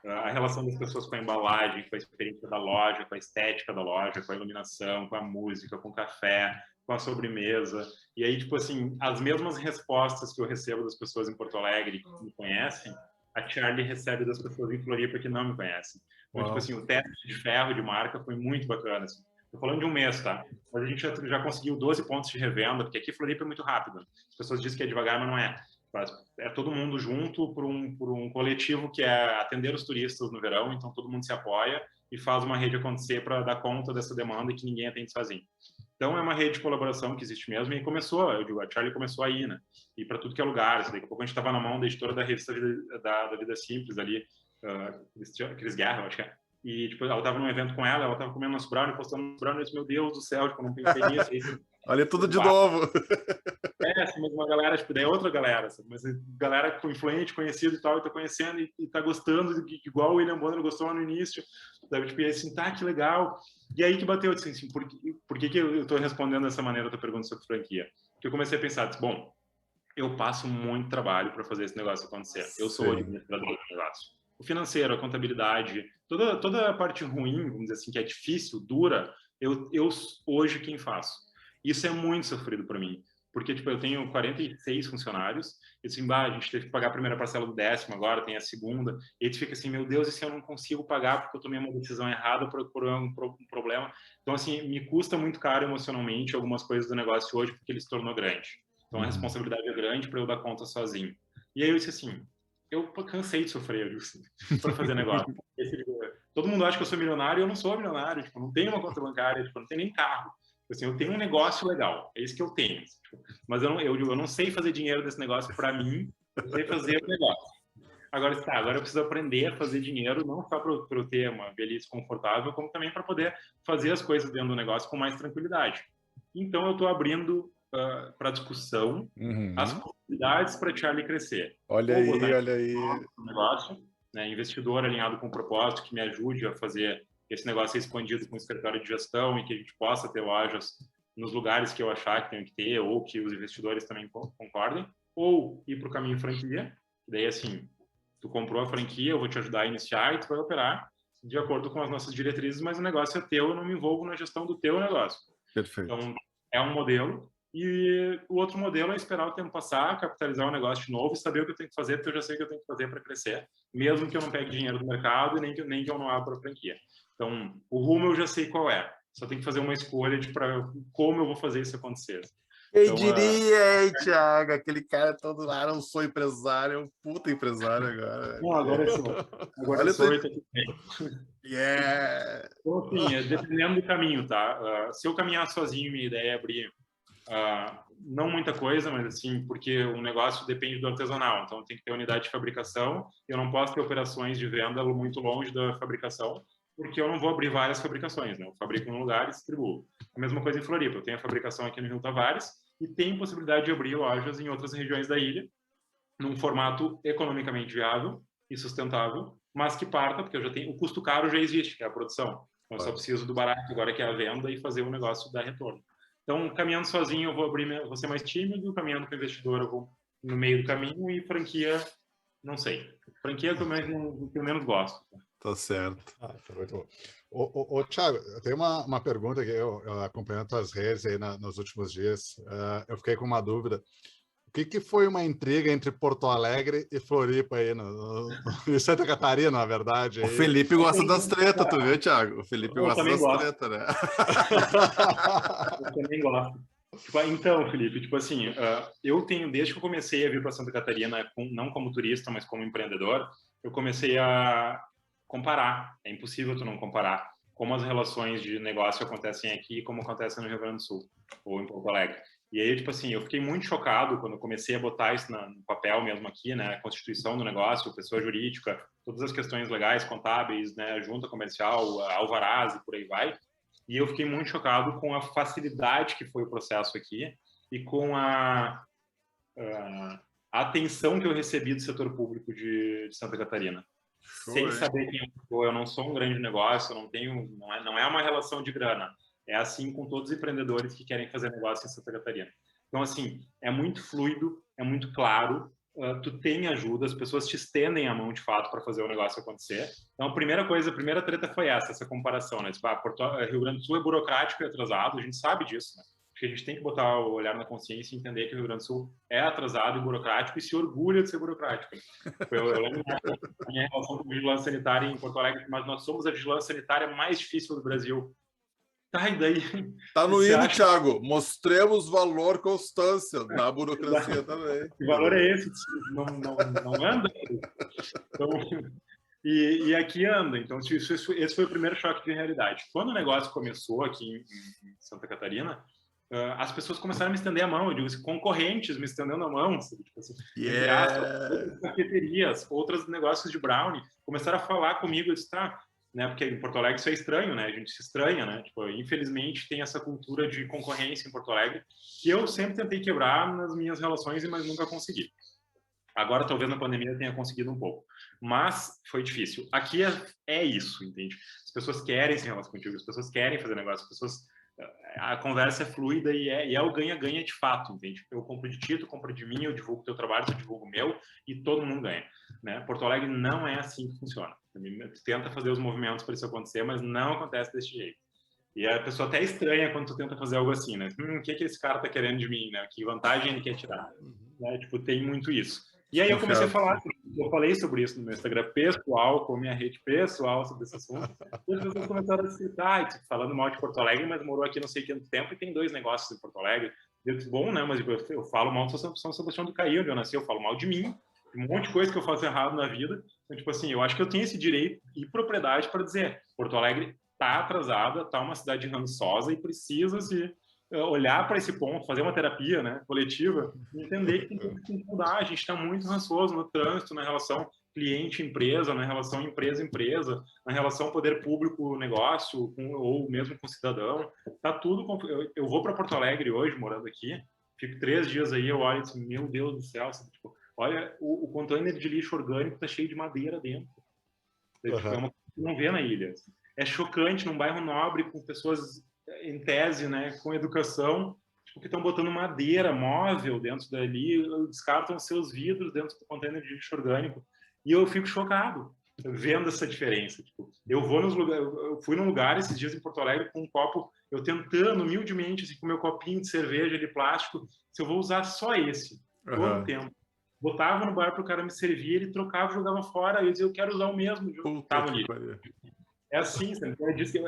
A relação das pessoas com a embalagem, com a experiência da loja, com a estética da loja, com a iluminação, com a música, com o café, com a sobremesa. E aí, tipo assim, as mesmas respostas que eu recebo das pessoas em Porto Alegre que me conhecem, a Charlie recebe das pessoas em Floripa que não me conhecem. Então, tipo assim, o teste de ferro de marca foi muito bacana. Assim. Tô falando de um mês, tá? Mas a gente já conseguiu 12 pontos de revenda, porque aqui Floripa é muito rápido. As pessoas dizem que é devagar, mas não é. É todo mundo junto por um coletivo que é atender os turistas no verão, então todo mundo se apoia e faz uma rede acontecer para dar conta dessa demanda e que ninguém atende sozinho. Então é uma rede de colaboração que existe mesmo e começou, eu digo, a Charlie começou aí, né? E para tudo que é lugar, daqui a pouco a gente estava na mão da editora da revista da Vida Simples ali, Cris Guerra, eu acho que é. E tipo, ela estava num evento com ela estava comendo nosso brownie, postando nosso brownie, eu disse, meu Deus do céu, tipo, não pensei nisso. Aí, olha tudo de novo. Assim, mas uma galera, tipo, daí é outra galera, assim, mas galera influente, conhecido e tal, e tá conhecendo e tá gostando, igual o William Bonner gostou lá no início, sabe, tipo, e assim, tá, que legal. E aí que bateu, assim, por que eu tô respondendo dessa maneira a tua pergunta sobre franquia? Porque eu comecei a pensar, disse, bom, eu passo muito trabalho para fazer esse negócio acontecer. Eu sou o administrador do negócio. O financeiro, a contabilidade, toda a parte ruim, vamos dizer assim, que é difícil, dura, eu hoje quem faço. Isso é muito sofrido para mim. Porque, tipo, eu tenho 46 funcionários, e assim, a gente teve que pagar a primeira parcela do 10º, agora tem a segunda, e aí tu fica assim, meu Deus, e se eu não consigo pagar porque eu tomei uma decisão errada por um problema? Então, assim, me custa muito caro emocionalmente algumas coisas do negócio hoje, porque ele se tornou grande. Então, a responsabilidade é grande para eu dar conta sozinho. E aí eu disse assim, eu cansei de sofrer para fazer negócio. Todo mundo acha que eu sou milionário, e eu não sou milionário, tipo, não tenho uma conta bancária, tipo, não tenho nem carro. Assim, eu tenho um negócio legal, é isso que eu tenho. Tipo, mas eu não sei fazer dinheiro desse negócio para mim, eu sei fazer o negócio. Agora eu preciso aprender a fazer dinheiro, não só para eu ter uma velhice confortável, como também para poder fazer as coisas dentro do negócio com mais tranquilidade. Então, eu estou abrindo para discussão as possibilidades para Charlie crescer. Olha aí, olha aí. Negócio, né, investidor alinhado com o propósito que me ajude a fazer esse negócio ser expandido com o escritório de gestão e que a gente possa ter lojas nos lugares que eu achar que tem que ter ou que os investidores também concordem, ou ir para o caminho franquia, daí assim, tu comprou a franquia, eu vou te ajudar a iniciar e tu vai operar de acordo com as nossas diretrizes, mas o negócio é teu, eu não me envolvo na gestão do teu negócio. Perfeito. Então, é um modelo. E o outro modelo é esperar o tempo passar, capitalizar o negócio de novo e saber o que eu tenho que fazer, porque eu já sei o que eu tenho que fazer para crescer, mesmo que eu não pegue dinheiro do mercado e nem que eu não abra a franquia. Então, o rumo eu já sei qual é. Só tenho que fazer uma escolha de como eu vou fazer isso acontecer. Quem diria, hein, Thiago? Aquele cara todo lá, não sou empresário, é um puta empresário agora. Não, agora eu sou. Agora eu sou. Yeah! Então, assim, dependendo do caminho, tá? Se eu caminhar sozinho, minha ideia é abrir não muita coisa, mas assim, porque o negócio depende do artesanal, então tem que ter unidade de fabricação, eu não posso ter operações de venda muito longe da fabricação, porque eu não vou abrir várias fabricações, né? Eu fabrico em um lugar e distribuo. A mesma coisa em Floripa, eu tenho a fabricação aqui no Rio Tavares e tenho possibilidade de abrir lojas em outras regiões da ilha, num formato economicamente viável e sustentável, mas que parta, porque eu já tenho, o custo caro já existe, que é a produção. Então, eu só preciso do barato agora, que é a venda, e fazer o negócio dar retorno. Então, caminhando sozinho, eu vou ser mais tímido, caminhando com o investidor, eu vou no meio do caminho, e franquia, não sei. Franquia é o que eu menos gosto. Tá certo. Tá muito bom. Ô, Thiago, eu tenho uma pergunta que eu acompanhando tuas redes aí nos últimos dias. Eu fiquei com uma dúvida. O que foi uma intriga entre Porto Alegre e Floripa aí, em Santa Catarina, na verdade? O Felipe gosta das tretas, tu viu, Thiago? O Felipe gosta das tretas, né? Eu também gosto. Então, Felipe, tipo assim, eu tenho, desde que eu comecei a vir para Santa Catarina, não como turista, mas como empreendedor, eu comecei a comparar. É impossível tu não comparar como as relações de negócio acontecem aqui e como acontecem no Rio Grande do Sul ou em Porto Alegre. E aí, tipo assim, eu fiquei muito chocado quando eu comecei a botar isso no papel mesmo aqui, né? A constituição do negócio, pessoa jurídica, todas as questões legais, contábeis, né? Junta comercial, alvarás e por aí vai. E eu fiquei muito chocado com a facilidade que foi o processo aqui e com a atenção que eu recebi do setor público de Santa Catarina. Sem saber quem eu sou, eu não sou um grande negócio, eu não tenho, não é uma relação de grana. É assim com todos os empreendedores que querem fazer negócio em Santa Catarina. Então, assim, é muito fluido, é muito claro, tu tem ajuda, as pessoas te estendem a mão de fato para fazer o negócio acontecer. Então, a primeira treta foi essa comparação, né? Tipo, Rio Grande do Sul é burocrático e atrasado, a gente sabe disso, né? Porque a gente tem que botar o olhar na consciência e entender que o Rio Grande do Sul é atrasado e burocrático e se orgulha de ser burocrático. Eu lembro da minha relação com a vigilância sanitária em Porto Alegre, mas nós somos a vigilância sanitária mais difícil do Brasil. Tá, e daí? Tá no hino, Thiago. Mostremos valor, constância na burocracia também. Que valor é esse? Não anda? Então, e aqui anda. Então, esse foi o primeiro choque de realidade. Quando o negócio começou aqui em Santa Catarina, as pessoas começaram a me estender a mão. Eu digo assim, concorrentes me estendendo a mão. Tipo assim, outras cafeterias, outros negócios de brownie começaram a falar comigo. Eu disse, tá... Né, porque em Porto Alegre isso é estranho, né? A gente se estranha, né? Tipo, infelizmente tem essa cultura de concorrência em Porto Alegre que eu sempre tentei quebrar nas minhas relações, mas nunca consegui. Agora, talvez na pandemia eu tenha conseguido um pouco, mas foi difícil. Aqui é isso, entende? As pessoas querem se relacionar contigo, as pessoas querem fazer negócio, as pessoas... A conversa é fluida e é o ganha-ganha de fato, entende? Eu compro de ti, tu compra de mim, eu divulgo o teu trabalho, tu divulga o meu e todo mundo ganha, né? Porto Alegre não é assim que funciona. Tu tenta fazer os movimentos para isso acontecer, mas não acontece desse jeito. E a pessoa até estranha quando tu tenta fazer algo assim, né? O que esse cara tá querendo de mim, né? Que vantagem ele quer tirar? Né? Tipo, tem muito isso. E aí eu comecei a falar, eu falei sobre isso no meu Instagram pessoal, com a minha rede pessoal sobre esse assunto. E as pessoas começaram a citar, tipo, falando mal de Porto Alegre, mas morou aqui não sei quanto tempo e tem 2 negócios em Porto Alegre. Eu disse, bom, né? Mas eu falo mal de São Sebastião do Caí, onde eu nasci, eu falo mal de mim. Um monte de coisa que eu faço errado na vida. Então, tipo assim, eu acho que eu tenho esse direito e propriedade para dizer, Porto Alegre tá atrasada, tá uma cidade rançosa e precisa se olhar para esse ponto, fazer uma terapia, né, coletiva, e entender que tem que mudar. A gente está muito rançoso no trânsito, na relação cliente-empresa, na relação empresa-empresa, na relação poder público-negócio, ou mesmo com o cidadão. Tá tudo... Eu vou para Porto Alegre hoje, morando aqui, fico 3 dias aí, eu olho e digo, meu Deus do céu, tipo, olha, o container de lixo orgânico tá cheio de madeira dentro. É uma coisa que não vê na ilha. É chocante, num bairro nobre, com pessoas em tese, né, com educação, tipo, que estão botando madeira móvel dentro dali, descartam seus vidros dentro do container de lixo orgânico. E eu fico chocado vendo essa diferença. Tipo, eu vou nos lugares, eu fui num lugar esses dias em Porto Alegre com um copo, eu tentando humildemente, assim, com meu copinho de cerveja de plástico, se eu vou usar só esse, todo o tempo. Botava no bar para o cara me servir, ele trocava e jogava fora, eu dizia, eu quero usar o mesmo. Tava ali. É assim, sabe?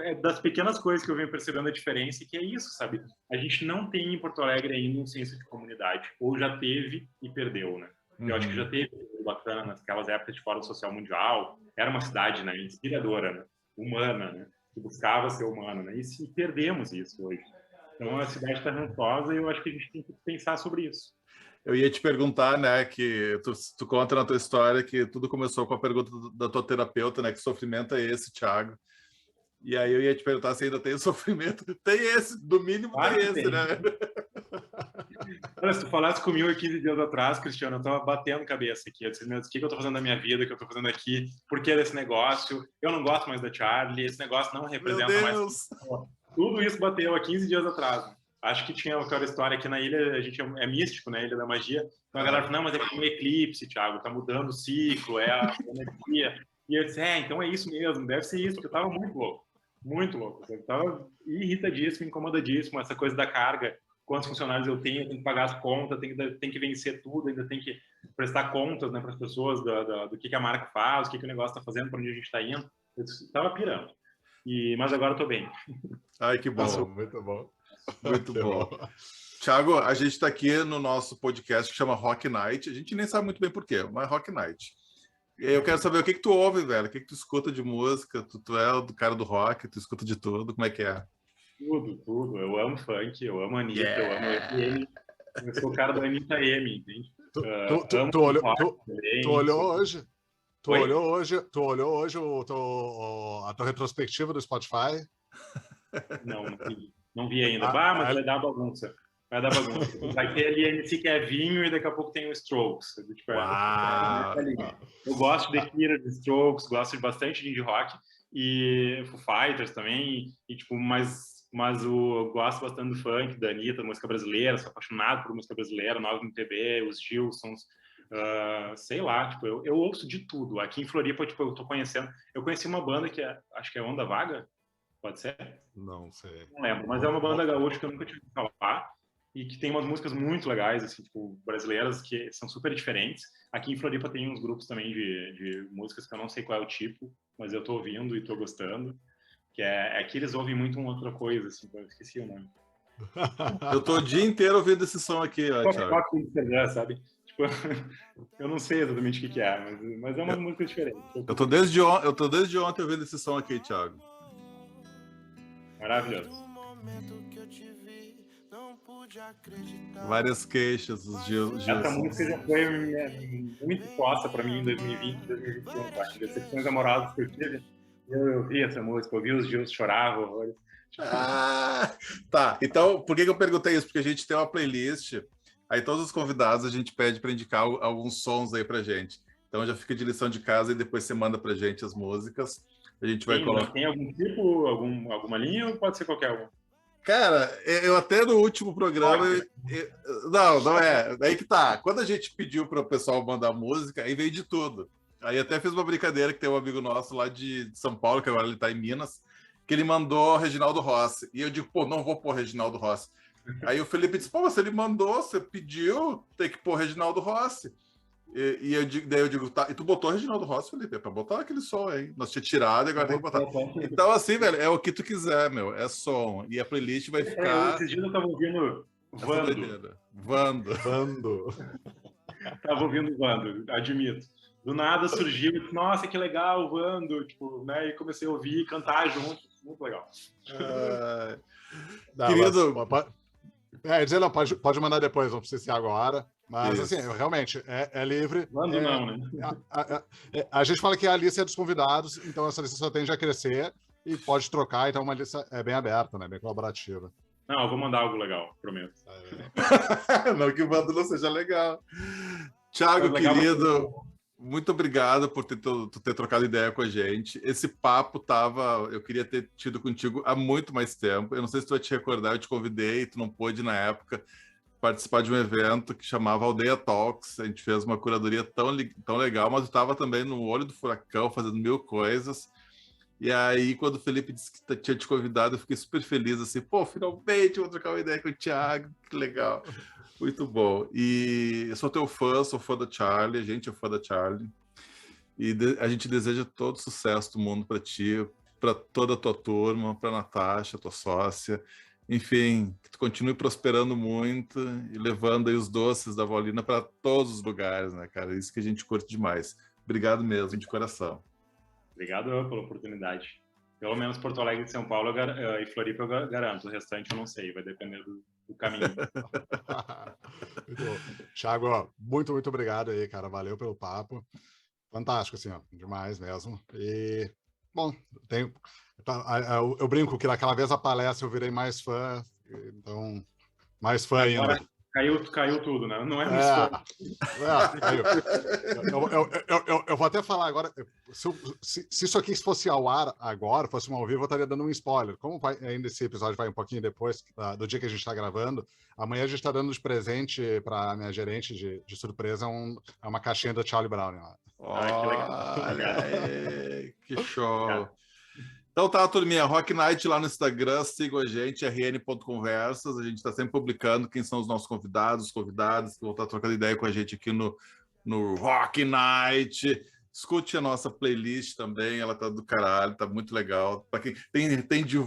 É das pequenas coisas que eu venho percebendo a diferença, e que é isso, sabe? A gente não tem em Porto Alegre ainda um senso de comunidade, ou já teve e perdeu, né? Eu acho que já teve bacana naquelas épocas de Fórum Social Mundial, era uma cidade, né, inspiradora, né? Humana, né? Que buscava ser humana, né? E perdemos isso hoje. Então a cidade está rançosa e eu acho que a gente tem que pensar sobre isso. Eu ia te perguntar, né, que tu conta na tua história que tudo começou com a pergunta da tua terapeuta, né, que sofrimento é esse, Thiago? E aí eu ia te perguntar se ainda tem sofrimento. Tem esse, do mínimo tem esse, né? Olha, se tu falasse comigo há 15 dias atrás, Cristiano, eu tava batendo cabeça aqui. Eu disse, meu Deus, o que eu tô fazendo na minha vida, o que eu tô fazendo aqui, por que desse negócio? Eu não gosto mais da Charlie, esse negócio não representa mais... Tudo isso bateu há 15 dias atrás. Acho que tinha aquela história aqui na ilha, a gente é místico, né? Ilha da Magia. Então a galera falou, não, mas é que um eclipse, Thiago, tá mudando o ciclo, é a energia. E eu disse, então é isso mesmo, deve ser isso, porque eu tava muito louco. Muito louco. Eu tava irritadíssimo, incomodadíssimo, essa coisa da carga. Quantos funcionários eu tenho que pagar as contas, tem que vencer tudo, ainda tem que prestar contas, né, para as pessoas do que a marca faz, o que o negócio está fazendo, para onde a gente está indo. Eu estava pirando. Mas agora eu tô bem. Ai, que bom. Nossa, muito bom. Muito bom. Thiago, a gente está aqui no nosso podcast que chama Rock Night. A gente nem sabe muito bem por quê, mas Rock Night. Eu quero saber o que tu ouve, velho. O que tu escuta de música? Tu é o cara do rock, tu escuta de tudo. Como é que é? Tudo. Eu amo funk, eu amo Anitta, eu amo M. Eu sou o cara da Anitta M, entende? Tu olhou hoje? Tu olhou hoje a tua retrospectiva do Spotify? Não vi ainda. Mas vai dar bagunça. Vai ter ali MC Kevinho e daqui a pouco tem o Strokes. Tipo, eu gosto de Kira, de Strokes, gosto bastante de indie rock e Foo Fighters também. E, tipo, mas eu gosto bastante do funk, da Anitta, música brasileira, sou apaixonado por música brasileira, nova MPB, os Gilsons. Sei lá, tipo, eu ouço de tudo. Aqui em Floripa, tipo, eu tô conhecendo. Eu conheci uma banda que acho que é Onda Vaga, pode ser? Não sei. Não lembro, mas é uma banda gaúcha que eu nunca tive que falar e que tem umas músicas muito legais, assim, tipo, brasileiras, que são super diferentes. Aqui em Floripa tem uns grupos também de músicas que eu não sei qual é o tipo, mas eu tô ouvindo e tô gostando, que é que eles ouvem muito uma outra coisa, assim, eu esqueci o nome. Eu tô o dia inteiro ouvindo esse som aqui, ó, Thiago. Sabe? Tipo, eu não sei exatamente o que é, mas é uma música diferente. Eu tô desde ontem ouvindo esse som aqui, Thiago. Maravilhoso. Várias queixas, os dias. Essa música já foi muito posta para mim em 2020, 2021, tá? Decepções amorosas que eu tive. Eu vi essa música, eu vi os Gils choravam. Tá, então por que eu perguntei isso? Porque a gente tem uma playlist, aí todos os convidados a gente pede para indicar alguns sons aí pra gente. Então já fica de lição de casa e depois você manda pra gente as músicas. A gente vai colocar. Tem algum tipo, alguma linha ou pode ser qualquer uma? Cara, eu até no último programa. Não é. Aí que tá. Quando a gente pediu para o pessoal mandar música, aí veio de tudo. Aí até fiz uma brincadeira que tem um amigo nosso lá de São Paulo, que agora ele tá em Minas, que ele mandou Reginaldo Rossi. E eu digo, pô, não vou pôr Reginaldo Rossi. Aí o Felipe disse, pô, mas ele mandou, você pediu, tem que pôr Reginaldo Rossi. Daí eu digo, tá, e tu botou Reginaldo Rossi, Felipe, é pra botar aquele som aí. Nós tinha tirado e agora tem que botar. Então, assim, velho, é o que tu quiser, meu, é som. E a playlist vai ficar... Esses dias eu tava ouvindo Vando. Tava ouvindo Vando, admito. Do nada surgiu, nossa, que legal, Vando, tipo, né, e comecei a ouvir e cantar junto, muito legal. Querido... Não, pode mandar depois, não precisa ser agora. Mas, isso. Assim, realmente, é livre. Quando não, né? A gente fala que a lista é dos convidados, então essa lista só tende a crescer e pode trocar, então uma lista é bem aberta, né? Bem colaborativa. Não, eu vou mandar algo legal, prometo. Não que o bando não seja legal. Thiago, querido, muito obrigado por ter trocado ideia com a gente. Esse papo eu queria ter tido contigo há muito mais tempo. Eu não sei se tu vai te recordar, eu te convidei, tu não pôde na época participar de um evento que chamava Aldeia Talks. A gente fez uma curadoria tão legal, mas eu estava também no olho do furacão, fazendo 1000 coisas. E aí, quando o Felipe disse que tinha te convidado, eu fiquei super feliz, assim, pô, finalmente vou trocar uma ideia com o Thiago, que legal. Muito bom. E eu sou teu fã, sou fã da Charlie, a gente é fã da Charlie. E a gente deseja todo sucesso do mundo para ti, para toda a tua turma, para Natasha, tua sócia. Enfim, que tu continue prosperando muito e levando aí os doces da Volina para todos os lugares, né, cara? Isso que a gente curte demais. Obrigado mesmo, de coração. Obrigado pela oportunidade. Pelo menos Porto Alegre e São Paulo e Floripa eu garanto. O restante eu não sei, vai depender do caminho. Thiago, muito obrigado aí, cara. Valeu pelo papo. Fantástico, assim, ó, demais mesmo. E, bom, eu brinco que naquela vez a palestra eu virei mais fã, então, mais fã ainda. Caiu tudo, né? Não é caiu. Eu vou até falar agora, se isso aqui fosse ao ar agora, fosse um ao vivo, eu estaria dando um spoiler. Como ainda esse episódio vai um pouquinho depois do dia que a gente está gravando, amanhã a gente está dando de presente para a minha gerente de surpresa uma caixinha do Charlie Brown lá. Que legal. Olha aí, que show. Então tá, turminha, Rock Night lá no Instagram, sigam a gente, rn.conversas, a gente está sempre publicando quem são os nossos convidados, que vão estar trocando ideia com a gente aqui no Rock Night. Escute a nossa playlist também, ela tá do caralho, tá muito legal. Para quem tem de,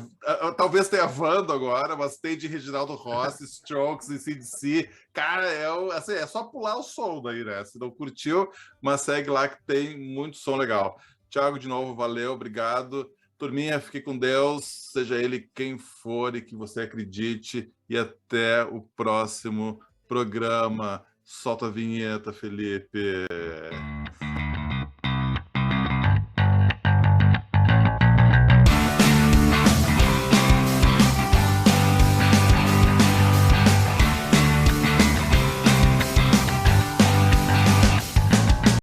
talvez tenha Vando agora, mas tem de Reginaldo Rossi, Strokes e CDC. Cara, assim, é só pular o som daí, né? Se não curtiu, mas segue lá que tem muito som legal. Thiago, de novo, valeu, obrigado. Turminha, fique com Deus, seja ele quem for e que você acredite. E até o próximo programa. Solta a vinheta, Felipe.